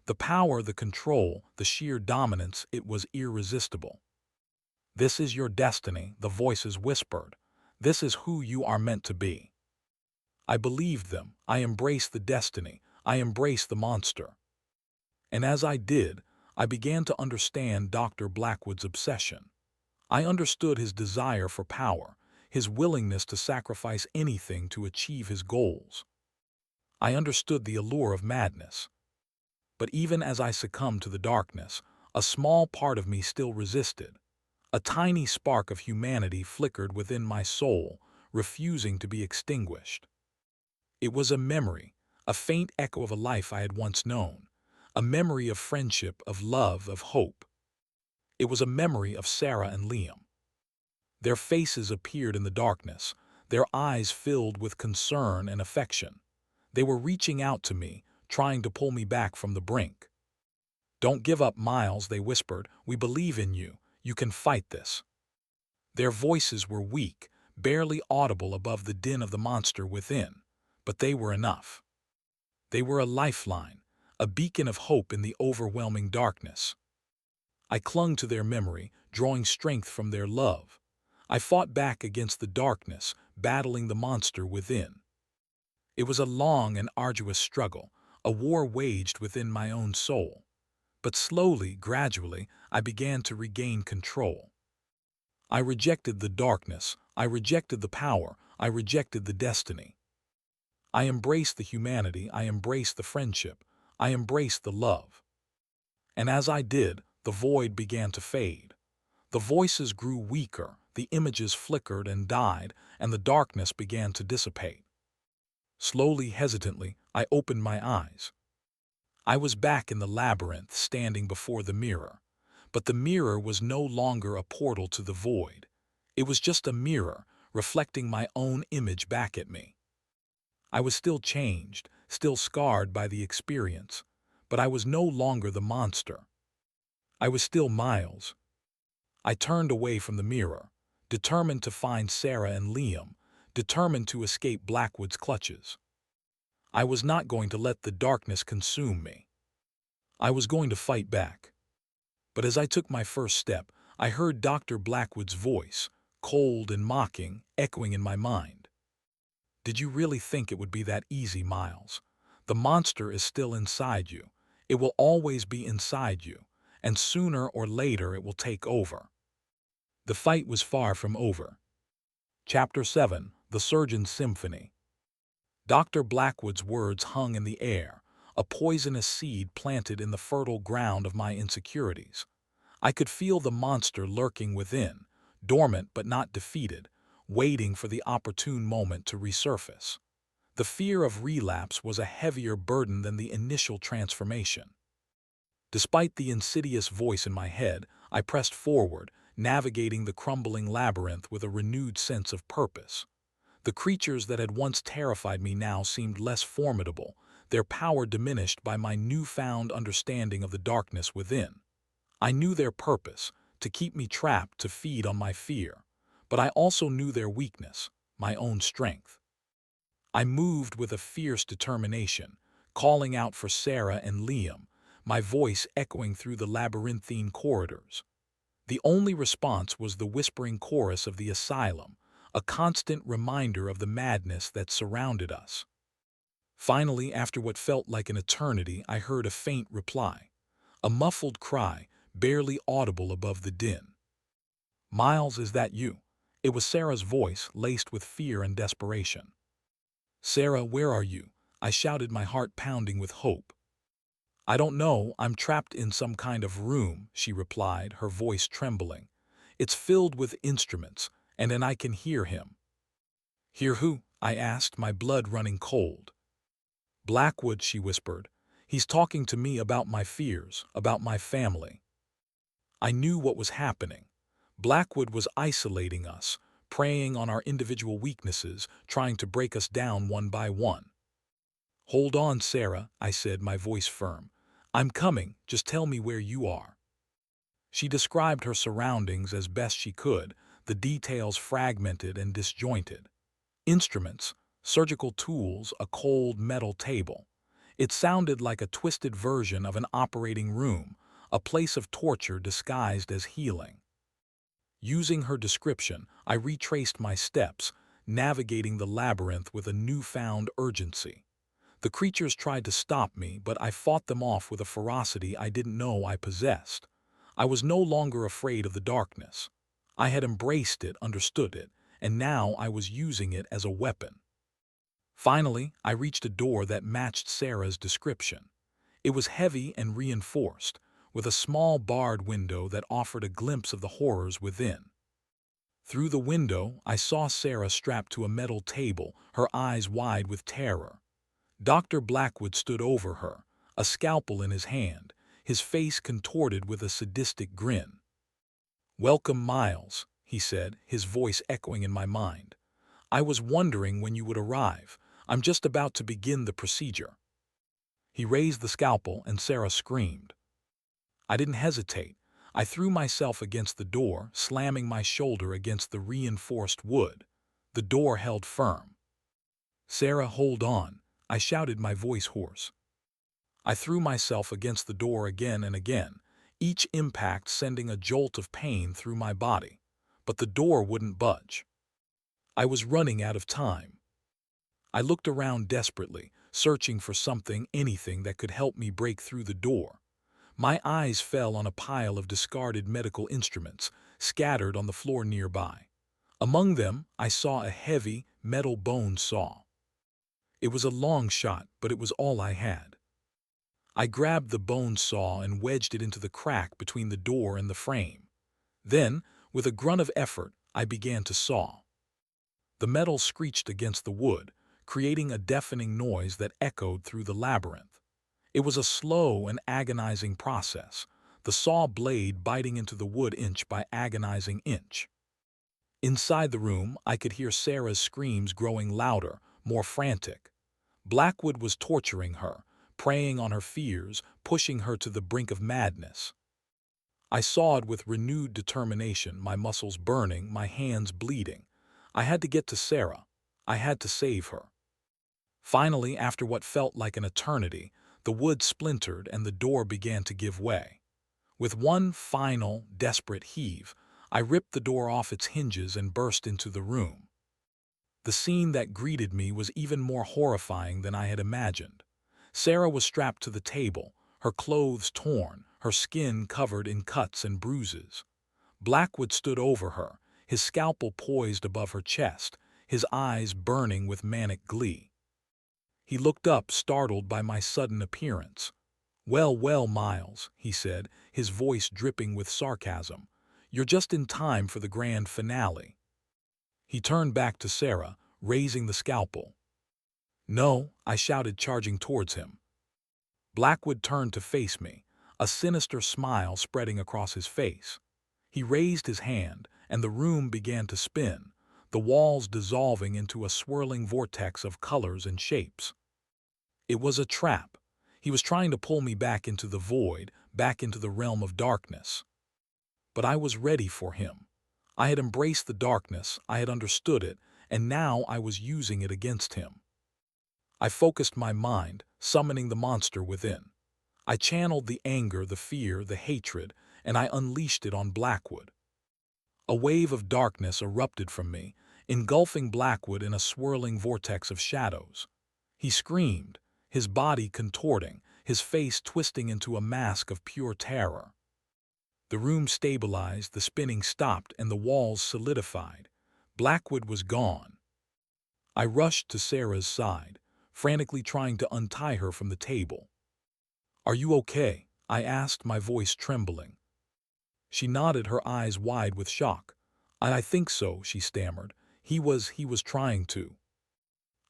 The power, the control, the sheer dominance, it was irresistible. "This is your destiny," the voices whispered. "This is who you are meant to be." I believed them. I embraced the destiny. I embraced the monster. And as I did, I began to understand Dr. Blackwood's obsession. I understood his desire for power, his willingness to sacrifice anything to achieve his goals. I understood the allure of madness. But even as I succumbed to the darkness, a small part of me still resisted. A tiny spark of humanity flickered within my soul, refusing to be extinguished. It was a memory, a faint echo of a life I had once known, a memory of friendship, of love, of hope. It was a memory of Sarah and Liam. Their faces appeared in the darkness, their eyes filled with concern and affection. They were reaching out to me, trying to pull me back from the brink. "Don't give up, Miles," they whispered. "We believe in you. You can fight this." Their voices were weak, barely audible above the din of the monster within, but they were enough. They were a lifeline, a beacon of hope in the overwhelming darkness. I clung to their memory, drawing strength from their love. I fought back against the darkness, battling the monster within. It was a long and arduous struggle, a war waged within my own soul. But slowly, gradually, I began to regain control. I rejected the darkness, I rejected the power, I rejected the destiny. I embraced the humanity, I embraced the friendship, I embraced the love. And as I did, the void began to fade. The voices grew weaker, the images flickered and died, and the darkness began to dissipate. Slowly, hesitantly, I opened my eyes. I was back in the labyrinth, standing before the mirror. But the mirror was no longer a portal to the void. It was just a mirror, reflecting my own image back at me. I was still changed, still scarred by the experience, but I was no longer the monster. I was still Miles. I turned away from the mirror, determined to find Sarah and Liam, determined to escape Blackwood's clutches. I was not going to let the darkness consume me. I was going to fight back. But as I took my first step, I heard Dr. Blackwood's voice, cold and mocking, echoing in my mind. Did you really think it would be that easy, Miles? The monster is still inside you. It will always be inside you, and sooner or later it will take over. The fight was far from over. Chapter 7: The Surgeon's Symphony. Dr. Blackwood's words hung in the air, a poisonous seed planted in the fertile ground of my insecurities. I could feel the monster lurking within, dormant but not defeated, waiting for the opportune moment to resurface. The fear of relapse was a heavier burden than the initial transformation. Despite the insidious voice in my head, I pressed forward, navigating the crumbling labyrinth with a renewed sense of purpose. The creatures that had once terrified me now seemed less formidable, their power diminished by my newfound understanding of the darkness within. I knew their purpose, to keep me trapped, to feed on my fear. But I also knew their weakness, my own strength. I moved with a fierce determination, calling out for Sarah and Liam, my voice echoing through the labyrinthine corridors. The only response was the whispering chorus of the asylum, a constant reminder of the madness that surrounded us. Finally, after what felt like an eternity, I heard a faint reply, a muffled cry, barely audible above the din. "Miles, is that you?" It was Sarah's voice, laced with fear and desperation. "Sarah, where are you?" I shouted, my heart pounding with hope. "I don't know, I'm trapped in some kind of room," she replied, her voice trembling. "It's filled with instruments, and I can hear him." "Hear who?" I asked, my blood running cold. "Blackwood," she whispered. "He's talking to me about my fears, about my family." I knew what was happening. Blackwood was isolating us, preying on our individual weaknesses, trying to break us down one by one. "Hold on, Sarah," I said, my voice firm. "I'm coming, just tell me where you are." She described her surroundings as best she could, the details fragmented and disjointed. Instruments, surgical tools, a cold metal table. It sounded like a twisted version of an operating room, a place of torture disguised as healing. Using her description, I retraced my steps, navigating the labyrinth with a newfound urgency. The creatures tried to stop me, but I fought them off with a ferocity I didn't know I possessed. I was no longer afraid of the darkness. I had embraced it, understood it, and now I was using it as a weapon. Finally, I reached a door that matched Sarah's description. It was heavy and reinforced, with a small barred window that offered a glimpse of the horrors within. Through the window, I saw Sarah strapped to a metal table, her eyes wide with terror. Dr. Blackwood stood over her, a scalpel in his hand, his face contorted with a sadistic grin. "Welcome, Miles," he said, his voice echoing in my mind. "I was wondering when you would arrive. I'm just about to begin the procedure." He raised the scalpel, and Sarah screamed. I didn't hesitate. I threw myself against the door, slamming my shoulder against the reinforced wood. The door held firm. "Sarah, hold on," I shouted, my voice hoarse. I threw myself against the door again and again, each impact sending a jolt of pain through my body. But the door wouldn't budge. I was running out of time. I looked around desperately, searching for something, anything that could help me break through the door. My eyes fell on a pile of discarded medical instruments, scattered on the floor nearby. Among them, I saw a heavy, metal bone saw. It was a long shot, but it was all I had. I grabbed the bone saw and wedged it into the crack between the door and the frame. Then, with a grunt of effort, I began to saw. The metal screeched against the wood, creating a deafening noise that echoed through the labyrinth. It was a slow and agonizing process, the saw blade biting into the wood inch by agonizing inch. Inside the room, I could hear Sarah's screams growing louder, more frantic. Blackwood was torturing her, preying on her fears, pushing her to the brink of madness. I sawed with renewed determination, my muscles burning, my hands bleeding. I had to get to Sarah. I had to save her. Finally, after what felt like an eternity, the wood splintered and the door began to give way. With one final, desperate heave, I ripped the door off its hinges and burst into the room. The scene that greeted me was even more horrifying than I had imagined. Sarah was strapped to the table, her clothes torn, her skin covered in cuts and bruises. Blackwood stood over her, his scalpel poised above her chest, his eyes burning with manic glee. He looked up, startled by my sudden appearance. "Well, well, Miles," he said, his voice dripping with sarcasm. "You're just in time for the grand finale." He turned back to Sarah, raising the scalpel. "No," I shouted, charging towards him. Blackwood turned to face me, a sinister smile spreading across his face. He raised his hand, and the room began to spin, the walls dissolving into a swirling vortex of colors and shapes. It was a trap. He was trying to pull me back into the void, back into the realm of darkness. But I was ready for him. I had embraced the darkness, I had understood it, and now I was using it against him. I focused my mind, summoning the monster within. I channeled the anger, the fear, the hatred, and I unleashed it on Blackwood. A wave of darkness erupted from me, engulfing Blackwood in a swirling vortex of shadows. He screamed, his body contorting, his face twisting into a mask of pure terror. The room stabilized, the spinning stopped, and the walls solidified. Blackwood was gone. I rushed to Sarah's side, frantically trying to untie her from the table. "Are you okay?" I asked, my voice trembling. She nodded, her eyes wide with shock. "I think so," she stammered. He was trying to."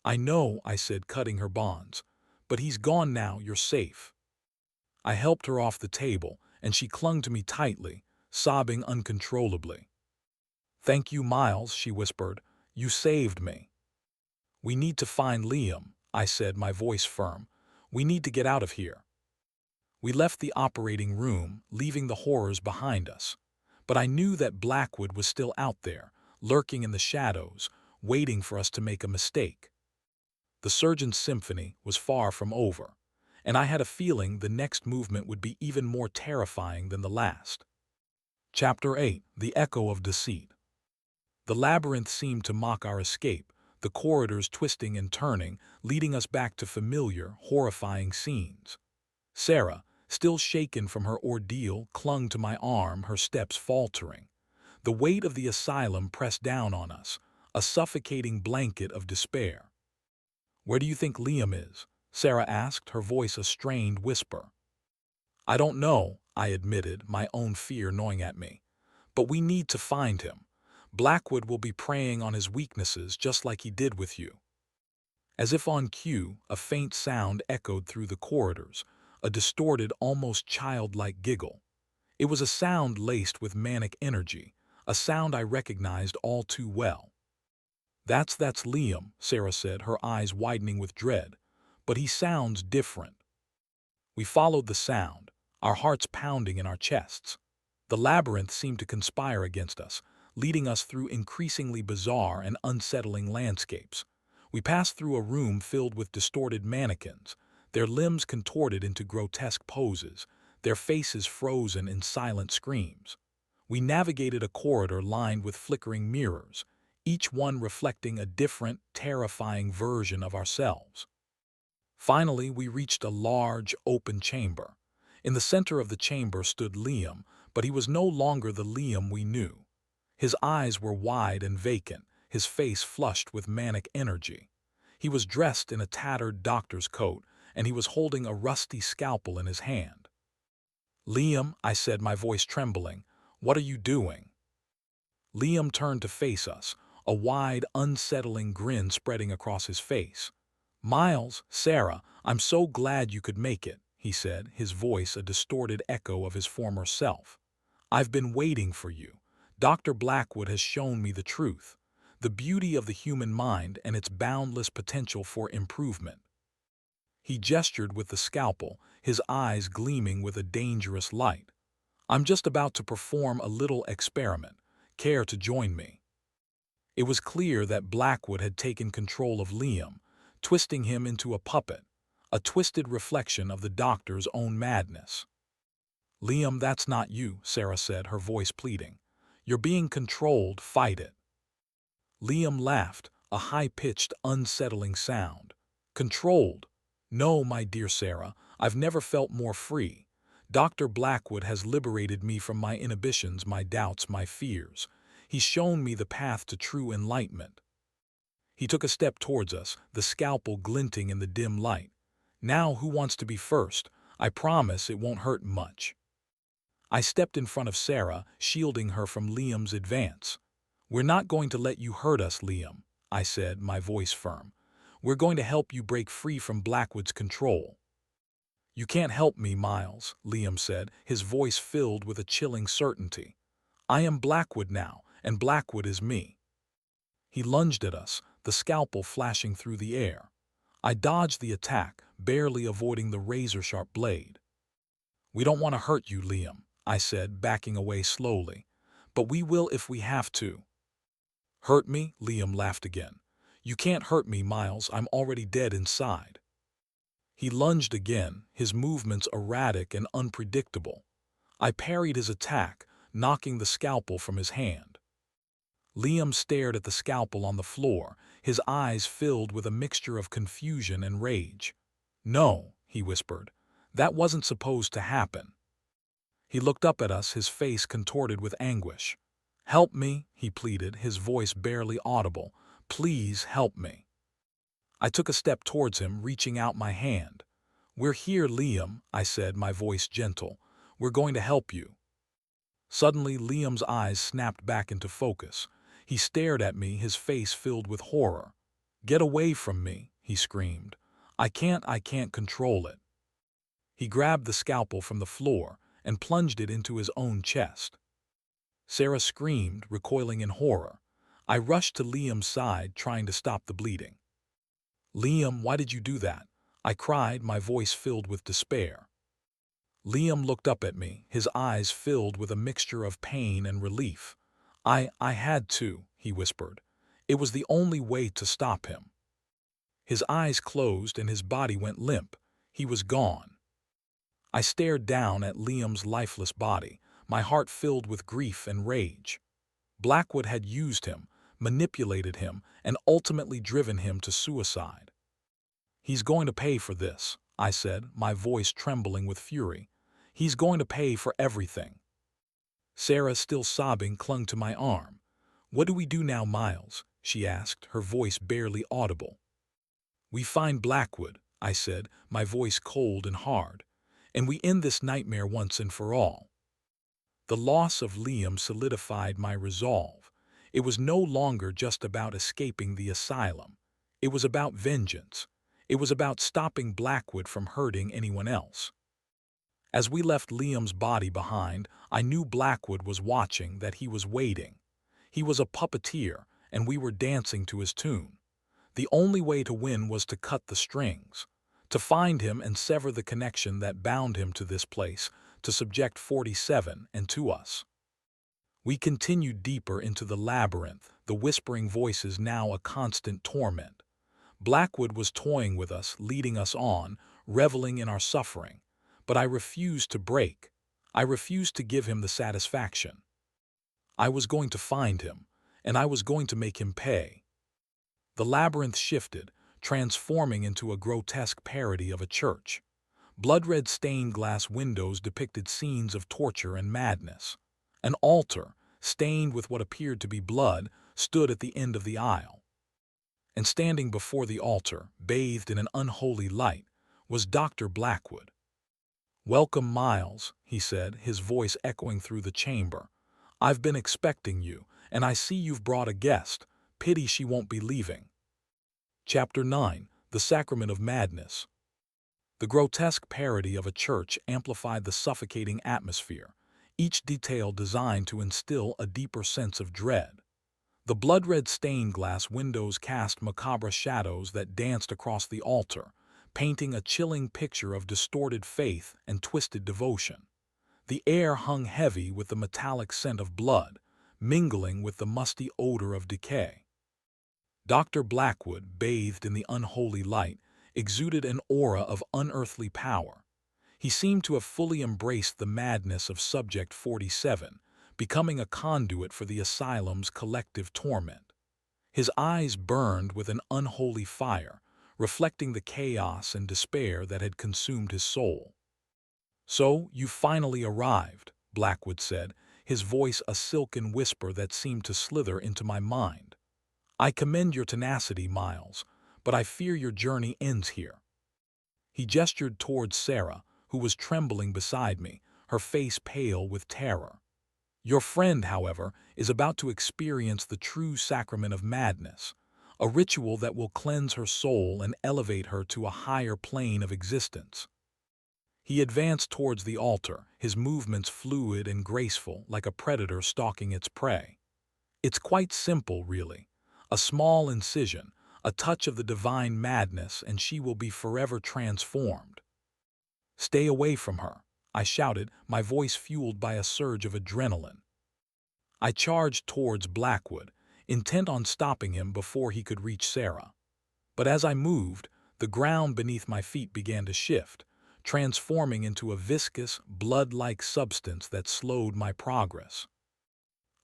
"I know," I said, cutting her bonds. "But he's gone now, you're safe." I helped her off the table, and she clung to me tightly, sobbing uncontrollably. "Thank you, Miles," she whispered. "You saved me." "We need to find Liam," I said, my voice firm. "We need to get out of here." We left the operating room, leaving the horrors behind us. But I knew that Blackwood was still out there, lurking in the shadows, waiting for us to make a mistake. The surgeon's symphony was far from over, and I had a feeling the next movement would be even more terrifying than the last. Chapter 8: The Echo of Deceit. The labyrinth seemed to mock our escape, the corridors twisting and turning, leading us back to familiar, horrifying scenes. Sarah, still shaken from her ordeal, clung to my arm, her steps faltering. The weight of the asylum pressed down on us, a suffocating blanket of despair. "Where do you think Liam is?" Sarah asked, her voice a strained whisper. "I don't know," I admitted, my own fear gnawing at me. "But we need to find him. Blackwood will be preying on his weaknesses just like he did with you." As if on cue, a faint sound echoed through the corridors, a distorted, almost childlike giggle. It was a sound laced with manic energy, a sound I recognized all too well. That's Liam," Sarah said, her eyes widening with dread. "But he sounds different." We followed the sound, our hearts pounding in our chests. The labyrinth seemed to conspire against us, leading us through increasingly bizarre and unsettling landscapes. We passed through a room filled with distorted mannequins, their limbs contorted into grotesque poses, their faces frozen in silent screams. We navigated a corridor lined with flickering mirrors, each one reflecting a different, terrifying version of ourselves. Finally, we reached a large, open chamber. In the center of the chamber stood Liam, but he was no longer the Liam we knew. His eyes were wide and vacant, his face flushed with manic energy. He was dressed in a tattered doctor's coat, and he was holding a rusty scalpel in his hand. "Liam," I said, my voice trembling, "what are you doing?" Liam turned to face us, a wide, unsettling grin spreading across his face. "Miles, Sarah, I'm so glad you could make it," he said, his voice a distorted echo of his former self. "I've been waiting for you. Dr. Blackwood has shown me the truth, the beauty of the human mind and its boundless potential for improvement." He gestured with the scalpel, his eyes gleaming with a dangerous light. "I'm just about to perform a little experiment. Care to join me?" It was clear that Blackwood had taken control of Liam, twisting him into a puppet, a twisted reflection of the doctor's own madness. "Liam, that's not you," Sarah said, her voice pleading. "You're being controlled, fight it." Liam laughed, a high-pitched, unsettling sound. "Controlled? No, my dear Sarah, I've never felt more free. Dr. Blackwood has liberated me from my inhibitions, my doubts, my fears. He's shown me the path to true enlightenment." He took a step towards us, the scalpel glinting in the dim light. "Now who wants to be first? I promise it won't hurt much." I stepped in front of Sarah, shielding her from Liam's advance. "We're not going to let you hurt us, Liam," I said, my voice firm. "We're going to help you break free from Blackwood's control." "You can't help me, Miles," Liam said, his voice filled with a chilling certainty. "I am Blackwood now, and Blackwood is me." He lunged at us, the scalpel flashing through the air. I dodged the attack, barely avoiding the razor-sharp blade. "We don't want to hurt you, Liam," I said, backing away slowly. "But we will if we have to." "Hurt me?" Liam laughed again. "You can't hurt me, Miles. I'm already dead inside." He lunged again, his movements erratic and unpredictable. I parried his attack, knocking the scalpel from his hand. Liam stared at the scalpel on the floor, his eyes filled with a mixture of confusion and rage. "No," he whispered. "That wasn't supposed to happen." He looked up at us, his face contorted with anguish. "Help me," he pleaded, his voice barely audible. "Please help me." I took a step towards him, reaching out my hand. "We're here, Liam," I said, my voice gentle. "We're going to help you." Suddenly, Liam's eyes snapped back into focus. He stared at me, his face filled with horror. "Get away from me," he screamed. I can't control it." He grabbed the scalpel from the floor and plunged it into his own chest. Sarah screamed, recoiling in horror. I rushed to Liam's side, trying to stop the bleeding. "Liam, why did you do that?" I cried, my voice filled with despair. Liam looked up at me, his eyes filled with a mixture of pain and relief. I had to," he whispered. "It was the only way to stop him." His eyes closed and his body went limp. He was gone. I stared down at Liam's lifeless body, my heart filled with grief and rage. Blackwood had used him, manipulated him, and ultimately driven him to suicide. "He's going to pay for this," I said, my voice trembling with fury. "He's going to pay for everything." Sarah, still sobbing, clung to my arm. "What do we do now, Miles?" she asked, her voice barely audible. "We find Blackwood," I said, my voice cold and hard, "and we end this nightmare once and for all." The loss of Liam solidified my resolve. It was no longer just about escaping the asylum. It was about vengeance. It was about stopping Blackwood from hurting anyone else. As we left Liam's body behind, I knew Blackwood was watching, that he was waiting. He was a puppeteer, and we were dancing to his tune. The only way to win was to cut the strings, to find him and sever the connection that bound him to this place, to subject 47 and to us. We continued deeper into the labyrinth, the whispering voices now a constant torment. Blackwood was toying with us, leading us on, reveling in our suffering. But I refused to break. I refused to give him the satisfaction. I was going to find him, and I was going to make him pay. The labyrinth shifted, transforming into a grotesque parody of a church. Blood-red stained glass windows depicted scenes of torture and madness. An altar, stained with what appeared to be blood, stood at the end of the aisle. And standing before the altar, bathed in an unholy light, was Dr. Blackwood. "Welcome, Miles," he said, his voice echoing through the chamber. "I've been expecting you, and I see you've brought a guest. Pity she won't be leaving." Chapter 9. The Sacrament of Madness. The grotesque parody of a church amplified the suffocating atmosphere, each detail designed to instill a deeper sense of dread. The blood-red stained glass windows cast macabre shadows that danced across the altar, painting a chilling picture of distorted faith and twisted devotion. The air hung heavy with the metallic scent of blood, mingling with the musty odor of decay. Dr. Blackwood, bathed in the unholy light, exuded an aura of unearthly power. He seemed to have fully embraced the madness of Subject 47, becoming a conduit for the asylum's collective torment. His eyes burned with an unholy fire, reflecting the chaos and despair that had consumed his soul. "So, you finally arrived," Blackwood said, his voice a silken whisper that seemed to slither into my mind. "I commend your tenacity, Miles, but I fear your journey ends here." He gestured towards Sarah, who was trembling beside me, her face pale with terror. "Your friend, however, is about to experience the true sacrament of madness, a ritual that will cleanse her soul and elevate her to a higher plane of existence." He advanced towards the altar, his movements fluid and graceful, like a predator stalking its prey. "It's quite simple, really. A small incision, a touch of the divine madness, and she will be forever transformed." "Stay away from her," I shouted, my voice fueled by a surge of adrenaline. I charged towards Blackwood, intent on stopping him before he could reach Sarah. But as I moved, the ground beneath my feet began to shift, transforming into a viscous, blood-like substance that slowed my progress.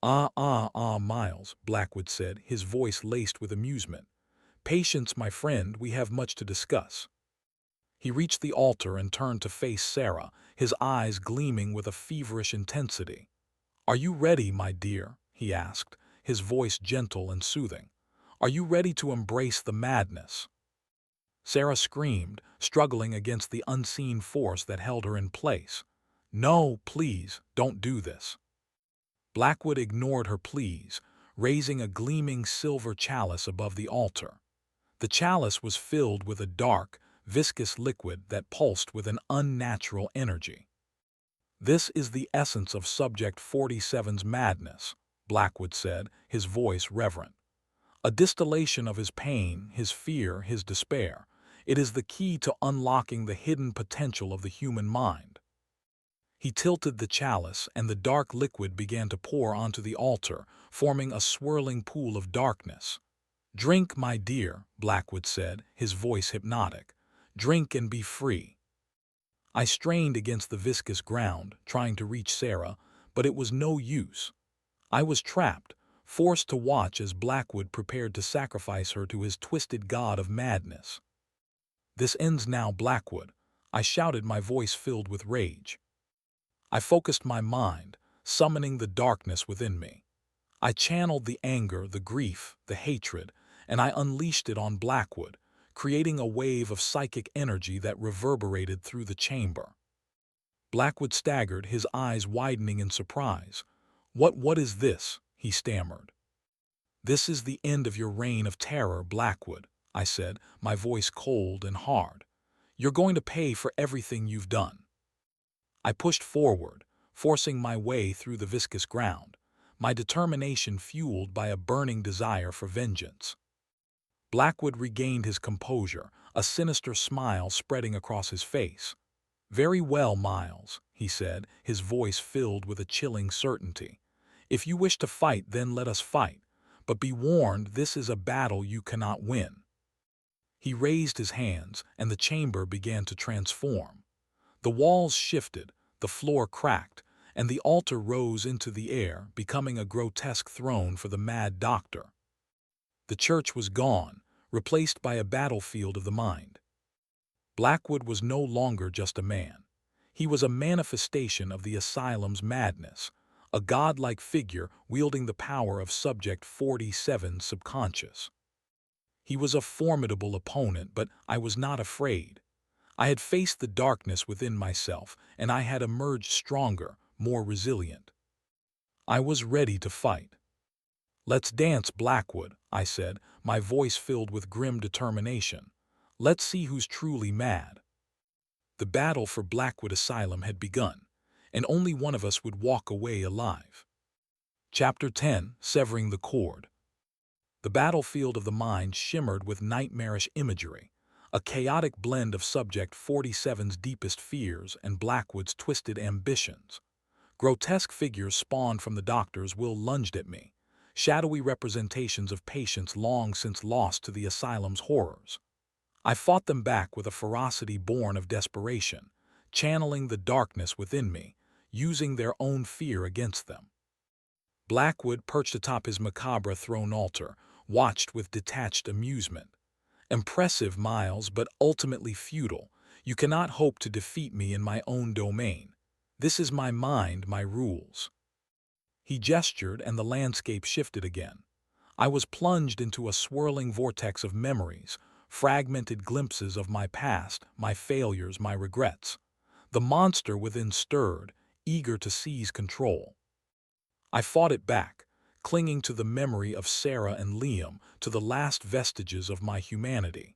Miles," Blackwood said, his voice laced with amusement. "Patience, my friend, we have much to discuss." He reached the altar and turned to face Sarah, his eyes gleaming with a feverish intensity. "Are you ready, my dear?" he asked, his voice gentle and soothing. "Are you ready to embrace the madness?" Sarah screamed, struggling against the unseen force that held her in place. "No, please, don't do this." Blackwood ignored her pleas, raising a gleaming silver chalice above the altar. The chalice was filled with a dark, viscous liquid that pulsed with an unnatural energy. "This is the essence of Subject 47's madness," Blackwood said, his voice reverent. "A distillation of his pain, his fear, his despair. It is the key to unlocking the hidden potential of the human mind." He tilted the chalice, and the dark liquid began to pour onto the altar, forming a swirling pool of darkness. "Drink, my dear," Blackwood said, his voice hypnotic. "Drink and be free." I strained against the viscous ground, trying to reach Sarah, but it was no use. I was trapped, forced to watch as Blackwood prepared to sacrifice her to his twisted god of madness. "This ends now, Blackwood," I shouted, my voice filled with rage. I focused my mind, summoning the darkness within me. I channeled the anger, the grief, the hatred, and I unleashed it on Blackwood, creating a wave of psychic energy that reverberated through the chamber. Blackwood staggered, his eyes widening in surprise. What is this?" he stammered. "This is the end of your reign of terror, Blackwood," I said, my voice cold and hard. "You're going to pay for everything you've done." I pushed forward, forcing my way through the viscous ground, my determination fueled by a burning desire for vengeance. Blackwood regained his composure, a sinister smile spreading across his face. "Very well, Miles," he said, his voice filled with a chilling certainty. "If you wish to fight, then let us fight. But be warned, this is a battle you cannot win." He raised his hands, and the chamber began to transform. The walls shifted, the floor cracked, and the altar rose into the air, becoming a grotesque throne for the mad doctor. The church was gone, replaced by a battlefield of the mind. Blackwood was no longer just a man. He was a manifestation of the asylum's madness, a godlike figure wielding the power of Subject 47's subconscious. He was a formidable opponent, but I was not afraid. I had faced the darkness within myself, and I had emerged stronger, more resilient. I was ready to fight. "Let's dance, Blackwood," I said, my voice filled with grim determination. "Let's see who's truly mad." The battle for Blackwood Asylum had begun, and only one of us would walk away alive. Chapter 10: Severing the Cord. The battlefield of the mind shimmered with nightmarish imagery, a chaotic blend of Subject 47's deepest fears and Blackwood's twisted ambitions. Grotesque figures spawned from the doctor's will lunged at me, shadowy representations of patients long since lost to the asylum's horrors. I fought them back with a ferocity born of desperation, channeling the darkness within me, using their own fear against them. Blackwood, perched atop his macabre throne altar, watched with detached amusement. "Impressive, Miles, but ultimately futile. You cannot hope to defeat me in my own domain. This is my mind, my rules." He gestured, and the landscape shifted again. I was plunged into a swirling vortex of memories, fragmented glimpses of my past, my failures, my regrets. The monster within stirred, eager to seize control. I fought it back, clinging to the memory of Sarah and Liam, to the last vestiges of my humanity.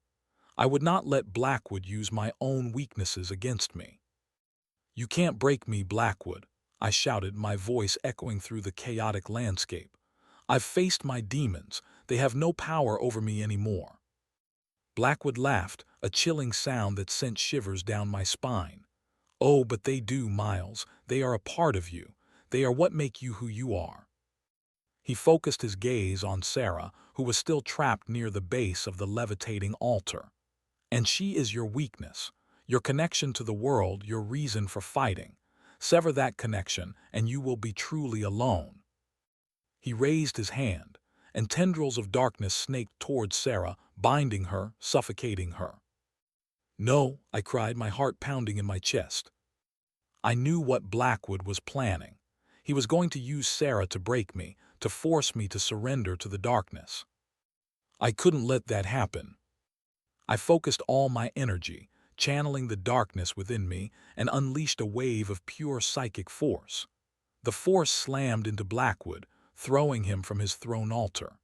I would not let Blackwood use my own weaknesses against me. "You can't break me, Blackwood," I shouted, my voice echoing through the chaotic landscape. "I've faced my demons. They have no power over me anymore." Blackwood laughed, a chilling sound that sent shivers down my spine. "Oh, but they do, Miles. They are a part of you. They are what make you who you are." He focused his gaze on Sarah, who was still trapped near the base of the levitating altar. "And she is your weakness, your connection to the world, your reason for fighting. Sever that connection, and you will be truly alone." He raised his hand, and tendrils of darkness snaked towards Sarah, binding her, suffocating her. "No," I cried, my heart pounding in my chest. I knew what Blackwood was planning. He was going to use Sarah to break me, to force me to surrender to the darkness. I couldn't let that happen. I focused all my energy, channeling the darkness within me, and unleashed a wave of pure psychic force. The force slammed into Blackwood, throwing him from his throne altar.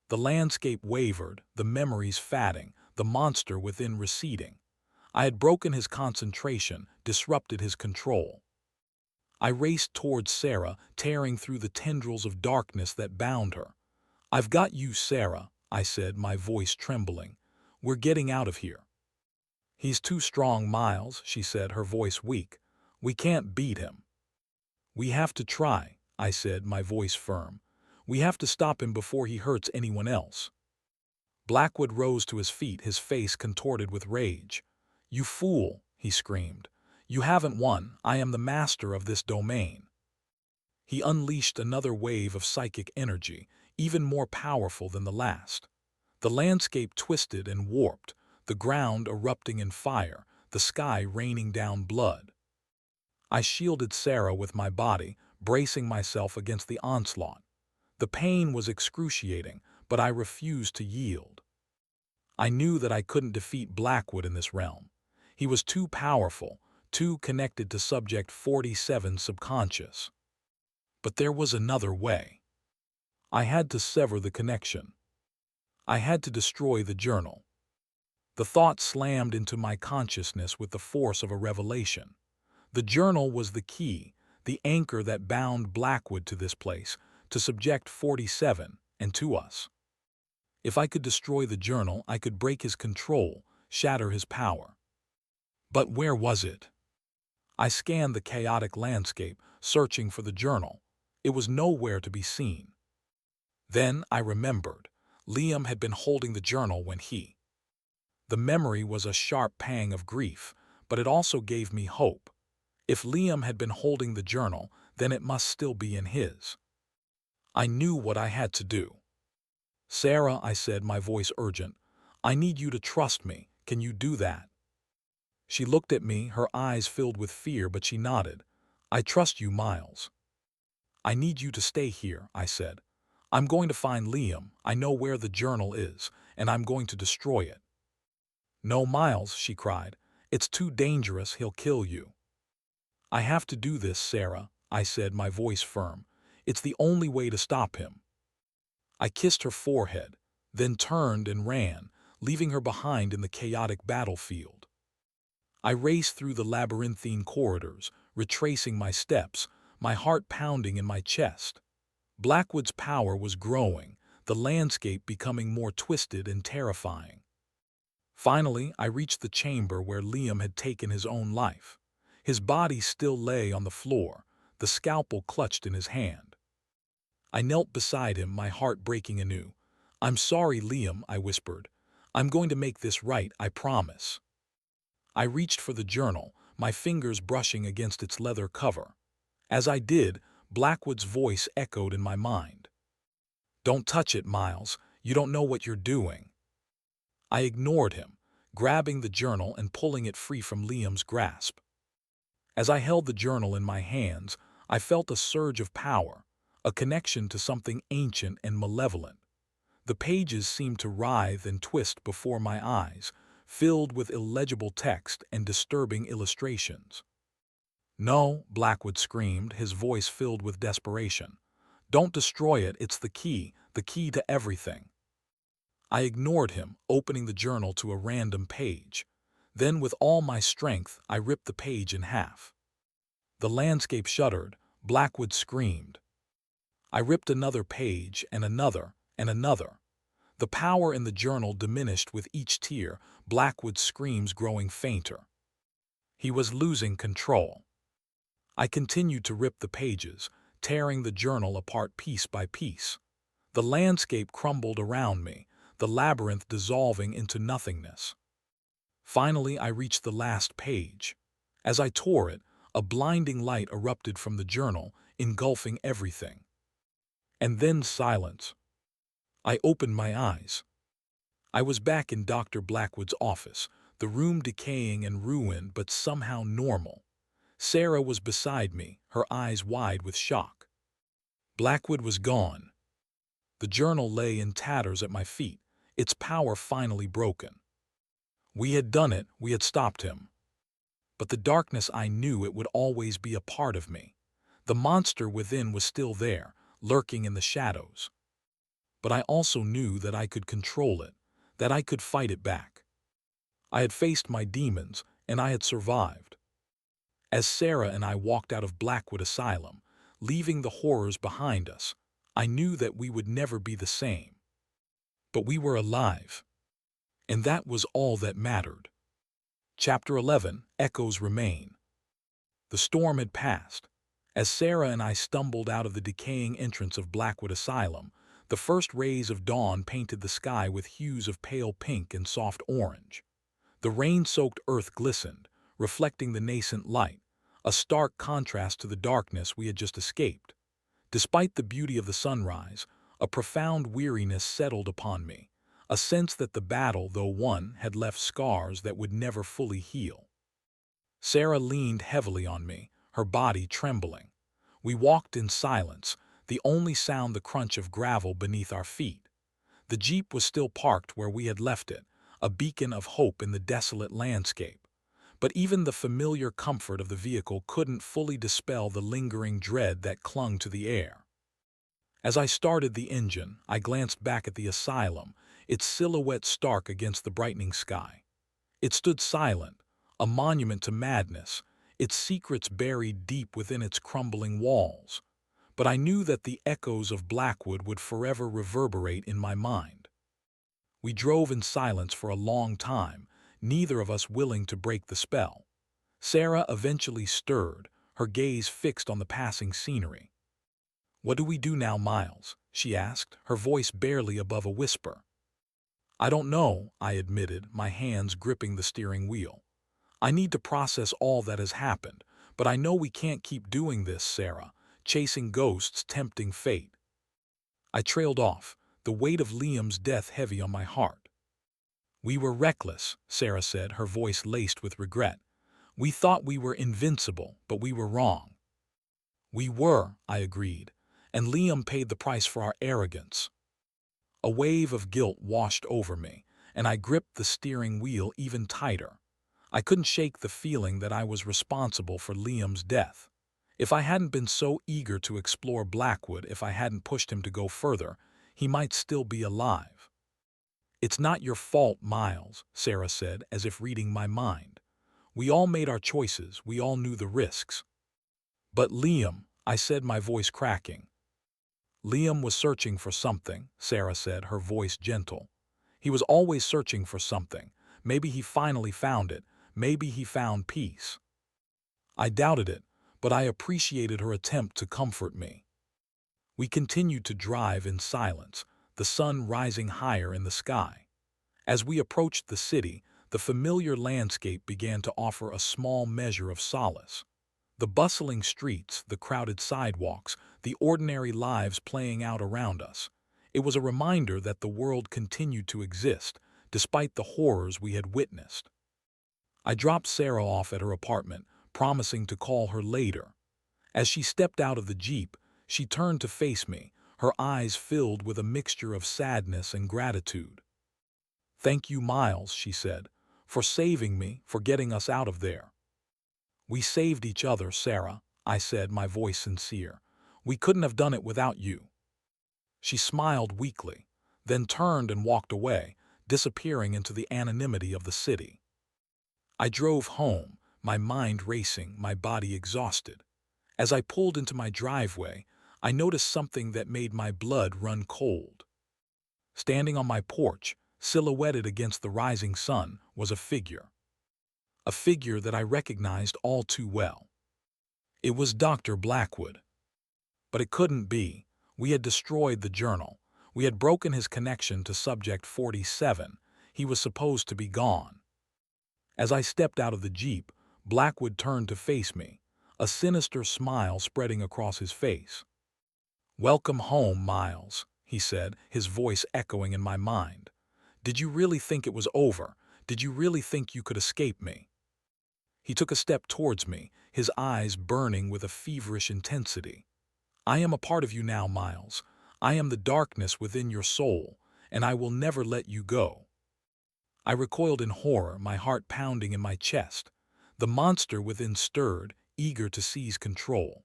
The landscape wavered, the memories fading, the monster within receding. I had broken his concentration, disrupted his control. I raced towards Sarah, tearing through the tendrils of darkness that bound her. "I've got you, Sarah," I said, my voice trembling. "We're getting out of here." "He's too strong, Miles," she said, her voice weak. "We can't beat him." "We have to try," I said, my voice firm. "We have to stop him before he hurts anyone else." Blackwood rose to his feet, his face contorted with rage. "You fool," he screamed. "You haven't won. I am the master of this domain." He unleashed another wave of psychic energy, even more powerful than the last. The landscape twisted and warped, the ground erupting in fire, the sky raining down blood. I shielded Sarah with my body, bracing myself against the onslaught. The pain was excruciating, but I refused to yield. I knew that I couldn't defeat Blackwood in this realm. He was too powerful, too connected to Subject 47's subconscious. But there was another way. I had to sever the connection. I had to destroy the journal. The thought slammed into my consciousness with the force of a revelation. The journal was the key, the anchor that bound Blackwood to this place, to Subject 47, and to us. If I could destroy the journal, I could break his control, shatter his power. But where was it? I scanned the chaotic landscape, searching for the journal. It was nowhere to be seen. Then I remembered. Liam had been holding the journal when he... The memory was a sharp pang of grief, but it also gave me hope. If Liam had been holding the journal, then it must still be in his. I knew what I had to do. "Sarah," I said, my voice urgent, "I need you to trust me. Can you do that?" She looked at me, her eyes filled with fear, but she nodded. "I trust you, Miles." "I need you to stay here," I said. "I'm going to find Liam. I know where the journal is, and I'm going to destroy it." "No, Miles," she cried. "It's too dangerous. He'll kill you." "I have to do this, Sarah," I said, my voice firm. "It's the only way to stop him." I kissed her forehead, then turned and ran, leaving her behind in the chaotic battlefield. I raced through the labyrinthine corridors, retracing my steps, my heart pounding in my chest. Blackwood's power was growing, the landscape becoming more twisted and terrifying. Finally, I reached the chamber where Liam had taken his own life. His body still lay on the floor, the scalpel clutched in his hand. I knelt beside him, my heart breaking anew. "I'm sorry, Liam," I whispered. "I'm going to make this right, I promise." I reached for the journal, my fingers brushing against its leather cover. As I did, Blackwood's voice echoed in my mind. "Don't touch it, Miles. You don't know what you're doing." I ignored him, grabbing the journal and pulling it free from Liam's grasp. As I held the journal in my hands, I felt a surge of power, a connection to something ancient and malevolent. The pages seemed to writhe and twist before my eyes, filled with illegible text and disturbing illustrations. "No," Blackwood screamed, his voice filled with desperation. "Don't destroy it. It's the key to everything." I ignored him, opening the journal to a random page. Then, with all my strength, I ripped the page in half. The landscape shuddered. Blackwood screamed. I ripped another page, and another, and another. The power in the journal diminished with each tear, Blackwood's screams growing fainter. He was losing control. I continued to rip the pages, tearing the journal apart piece by piece. The landscape crumbled around me, the labyrinth dissolving into nothingness. Finally, I reached the last page. As I tore it, a blinding light erupted from the journal, engulfing everything. And then silence. I opened my eyes. I was back in Dr. Blackwood's office, the room decaying and ruined but somehow normal. Sarah was beside me, her eyes wide with shock. Blackwood was gone. The journal lay in tatters at my feet, its power finally broken. We had done it, we had stopped him. But the darkness, I knew it would always be a part of me. The monster within was still there, lurking in the shadows. But I also knew that I could control it, that I could fight it back. I had faced my demons, and I had survived. As Sarah and I walked out of Blackwood Asylum, leaving the horrors behind us, I knew that we would never be the same. But we were alive, and that was all that mattered. Chapter 11, Echoes Remain. The storm had passed. As Sarah and I stumbled out of the decaying entrance of Blackwood Asylum, the first rays of dawn painted the sky with hues of pale pink and soft orange. The rain-soaked earth glistened, reflecting the nascent light, a stark contrast to the darkness we had just escaped. Despite the beauty of the sunrise, a profound weariness settled upon me, a sense that the battle, though won, had left scars that would never fully heal. Sarah leaned heavily on me, her body trembling. We walked in silence, the only sound the crunch of gravel beneath our feet. The Jeep was still parked where we had left it, a beacon of hope in the desolate landscape. But even the familiar comfort of the vehicle couldn't fully dispel the lingering dread that clung to the air. As I started the engine, I glanced back at the asylum, its silhouette stark against the brightening sky. It stood silent, a monument to madness, its secrets buried deep within its crumbling walls. But I knew that the echoes of Blackwood would forever reverberate in my mind. We drove in silence for a long time, neither of us willing to break the spell. Sarah eventually stirred, her gaze fixed on the passing scenery. "What do we do now, Miles?" she asked, her voice barely above a whisper. "I don't know," I admitted, my hands gripping the steering wheel. "I need to process all that has happened, But I know we can't keep doing this, Sarah, chasing ghosts, tempting fate. I trailed off, the weight of Liam's death heavy on my heart. We were reckless, Sarah said, her voice laced with regret. We thought we were invincible, but we were wrong. We were, I agreed, and Liam paid the price for our arrogance. A wave of guilt washed over me, and I gripped the steering wheel even tighter. I couldn't shake the feeling that I was responsible for Liam's death. If I hadn't been so eager to explore Blackwood, if I hadn't pushed him to go further, he might still be alive. It's not your fault, Miles, Sarah said, as if reading my mind. We all made our choices, we all knew the risks. But Liam, I said, my voice cracking. Liam was searching for something, Sarah said, her voice gentle. He was always searching for something. Maybe he finally found it. Maybe he found peace. I doubted it, but I appreciated her attempt to comfort me. We continued to drive in silence, the sun rising higher in the sky. As we approached the city, the familiar landscape began to offer a small measure of solace. The bustling streets, the crowded sidewalks, the ordinary lives playing out around us. It was a reminder that the world continued to exist, despite the horrors we had witnessed. I dropped Sarah off at her apartment, promising to call her later. As she stepped out of the Jeep, she turned to face me, her eyes filled with a mixture of sadness and gratitude. "Thank you, Miles," she said, "for saving me, for getting us out of there." "We saved each other, Sarah," I said, my voice sincere. "We couldn't have done it without you." She smiled weakly, then turned and walked away, disappearing into the anonymity of the city. I drove home, my mind racing, my body exhausted. As I pulled into my driveway, I noticed something that made my blood run cold. Standing on my porch, silhouetted against the rising sun, was a figure. A figure that I recognized all too well. It was Dr. Blackwood. But it couldn't be. We had destroyed the journal. We had broken his connection to Subject 47. He was supposed to be gone. As I stepped out of the Jeep, Blackwood turned to face me, a sinister smile spreading across his face. "Welcome home, Miles," he said, his voice echoing in my mind. "Did you really think it was over? Did you really think you could escape me?" He took a step towards me, his eyes burning with a feverish intensity. "I am a part of you now, Miles. I am the darkness within your soul, and I will never let you go." I recoiled in horror, my heart pounding in my chest. The monster within stirred, eager to seize control.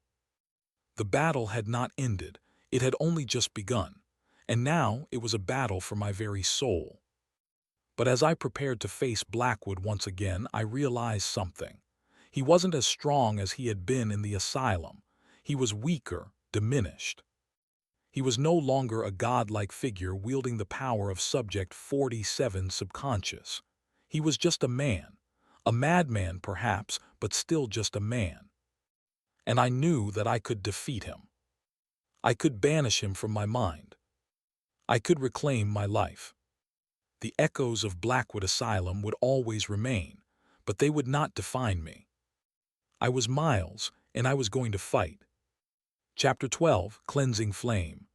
The battle had not ended. It had only just begun, and now it was a battle for my very soul. But as I prepared to face Blackwood once again, I realized something. He wasn't as strong as he had been in the asylum. He was weaker, diminished. He was no longer a godlike figure wielding the power of Subject 47's subconscious. He was just a man. A madman, perhaps, but still just a man. And I knew that I could defeat him. I could banish him from my mind. I could reclaim my life. The echoes of Blackwood Asylum would always remain, but they would not define me. I was Miles, and I was going to fight. Chapter 12, Cleansing Flame.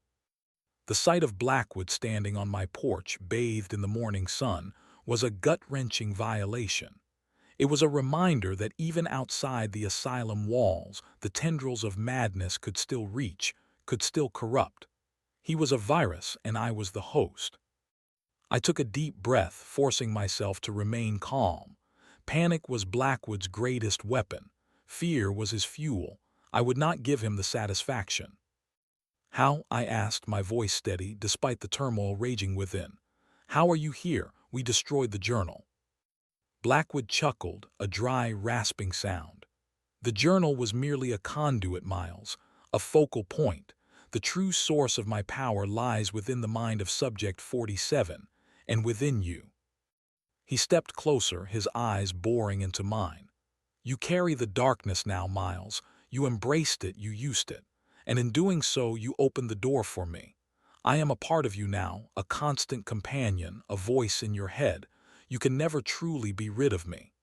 The sight of Blackwood standing on my porch, bathed in the morning sun, was a gut-wrenching violation. It was a reminder that even outside the asylum walls, the tendrils of madness could still reach, could still corrupt. He was a virus, and I was the host. I took a deep breath, forcing myself to remain calm. Panic was Blackwood's greatest weapon. Fear was his fuel. I would not give him the satisfaction. "How?" I asked, my voice steady, despite the turmoil raging within. "How are you here? We destroyed the journal." Blackwood chuckled, a dry, rasping sound. "The journal was merely a conduit, Miles, a focal point. The true source of my power lies within the mind of Subject 47, and within you." He stepped closer, his eyes boring into mine. "You carry the darkness now, Miles. You embraced it, you used it. And in doing so, you opened the door for me. I am a part of you now, a constant companion, a voice in your head. You can never truly be rid of me."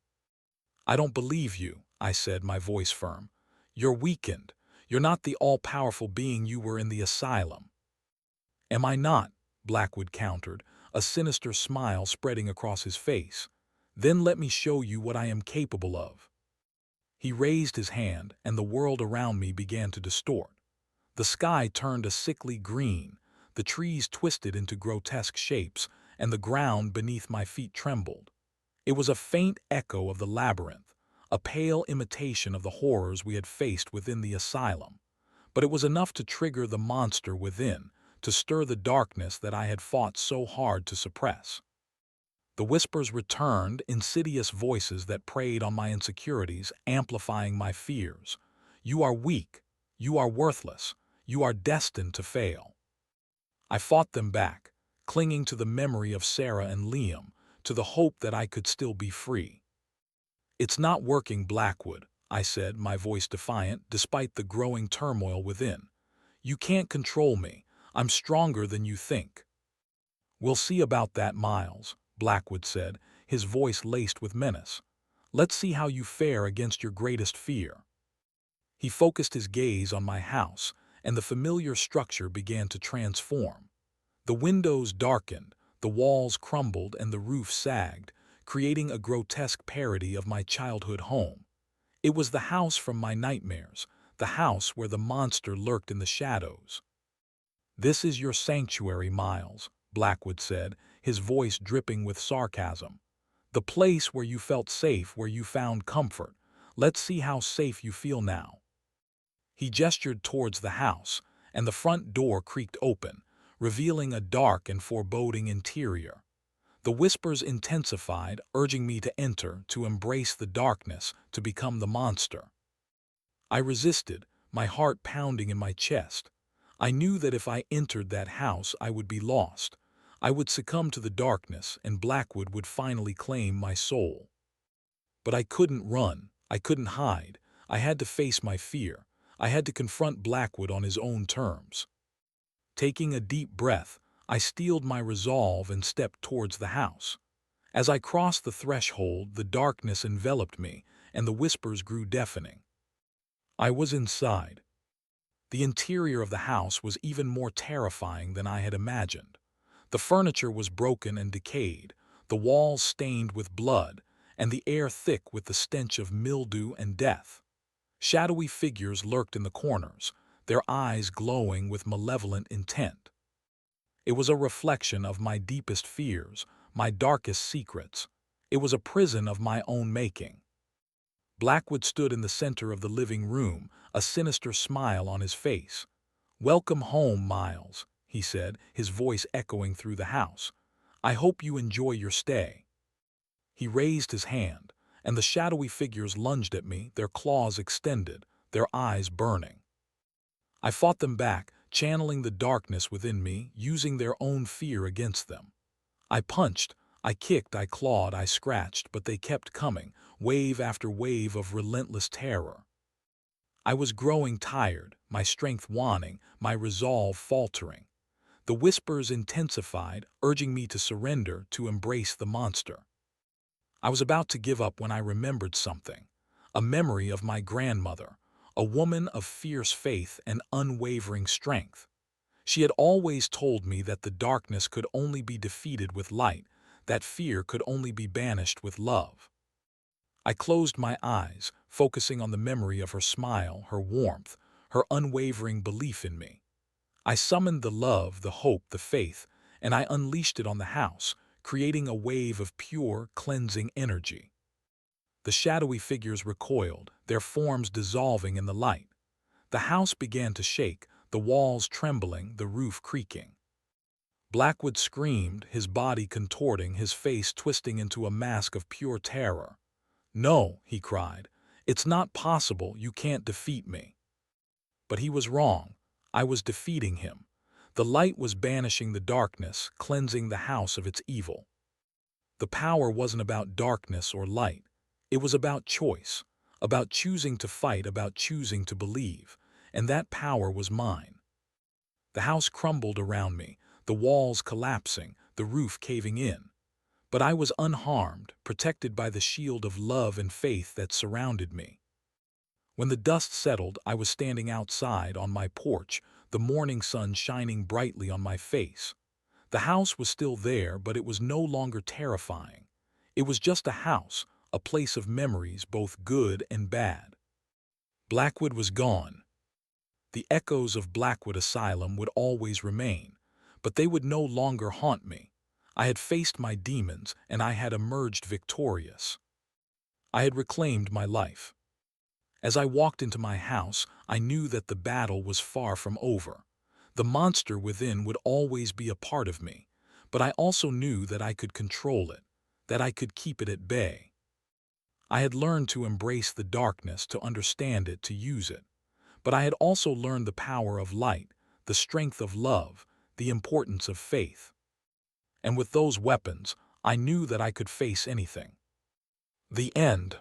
"I don't believe you," I said, my voice firm. You're weakened. You're not the all-powerful being you were in the asylum. Am I not? Blackwood countered, a sinister smile spreading across his face. Then let me show you what I am capable of. He raised his hand, and the world around me began to distort. The sky turned a sickly green, the trees twisted into grotesque shapes, and the ground beneath my feet trembled. It was a faint echo of the labyrinth, a pale imitation of the horrors we had faced within the asylum. But it was enough to trigger the monster within, to stir the darkness that I had fought so hard to suppress. The whispers returned, insidious voices that preyed on my insecurities, amplifying my fears. You are weak. You are worthless. You are destined to fail. I fought them back, clinging to the memory of Sarah and Liam, to the hope that I could still be free. It's not working, Blackwood, I said, my voice defiant, despite the growing turmoil within. You can't control me. I'm stronger than you think. We'll see about that, Miles, Blackwood said, his voice laced with menace. Let's see how you fare against your greatest fear. He focused his gaze on my house, and the familiar structure began to transform. The windows darkened, the walls crumbled, and the roof sagged, creating a grotesque parody of my childhood home. It was the house from my nightmares, the house where the monster lurked in the shadows. This is your sanctuary, Miles, Blackwood said, his voice dripping with sarcasm. The place where you felt safe, where you found comfort. Let's see how safe you feel now. He gestured towards the house, and the front door creaked open, revealing a dark and foreboding interior. The whispers intensified, urging me to enter, to embrace the darkness, to become the monster. I resisted, my heart pounding in my chest. I knew that if I entered that house, I would be lost. I would succumb to the darkness, and Blackwood would finally claim my soul. But I couldn't run. I couldn't hide. I had to face my fear. I had to confront Blackwood on his own terms. Taking a deep breath, I steeled my resolve and stepped towards the house. As I crossed the threshold, the darkness enveloped me, and the whispers grew deafening. I was inside. The interior of the house was even more terrifying than I had imagined. The furniture was broken and decayed, the walls stained with blood, and the air thick with the stench of mildew and death. Shadowy figures lurked in the corners, their eyes glowing with malevolent intent. It was a reflection of my deepest fears, my darkest secrets. It was a prison of my own making. Blackwood stood in the center of the living room, a sinister smile on his face. "Welcome home, Miles," he said, his voice echoing through the house. "I hope you enjoy your stay." He raised his hand, and the shadowy figures lunged at me, their claws extended, their eyes burning. I fought them back, channeling the darkness within me, using their own fear against them. I punched, I kicked, I clawed, I scratched, but they kept coming, wave after wave of relentless terror. I was growing tired, my strength waning, my resolve faltering. The whispers intensified, urging me to surrender, to embrace the monster. I was about to give up when I remembered something, a memory of my grandmother, a woman of fierce faith and unwavering strength. She had always told me that the darkness could only be defeated with light, that fear could only be banished with love. I closed my eyes, focusing on the memory of her smile, her warmth, her unwavering belief in me. I summoned the love, the hope, the faith, and I unleashed it on the house, creating a wave of pure, cleansing energy. The shadowy figures recoiled, their forms dissolving in the light. The house began to shake, the walls trembling, the roof creaking. Blackwood screamed, his body contorting, his face twisting into a mask of pure terror. "No," he cried, "it's not possible, you can't defeat me." But he was wrong. I was defeating him. The light was banishing the darkness, cleansing the house of its evil. The power wasn't about darkness or light. It was about choice, about choosing to fight, about choosing to believe, and that power was mine. The house crumbled around me, the walls collapsing, the roof caving in. But I was unharmed, protected by the shield of love and faith that surrounded me. When the dust settled, I was standing outside on my porch, the morning sun shining brightly on my face. The house was still there, but it was no longer terrifying. It was just a house, a place of memories, both good and bad. Blackwood was gone. The echoes of Blackwood Asylum would always remain, but they would no longer haunt me. I had faced my demons, and I had emerged victorious. I had reclaimed my life. As I walked into my house, I knew that the battle was far from over. The monster within would always be a part of me, but I also knew that I could control it, that I could keep it at bay. I had learned to embrace the darkness, to understand it, to use it. But I had also learned the power of light, the strength of love, the importance of faith. And with those weapons, I knew that I could face anything. The end.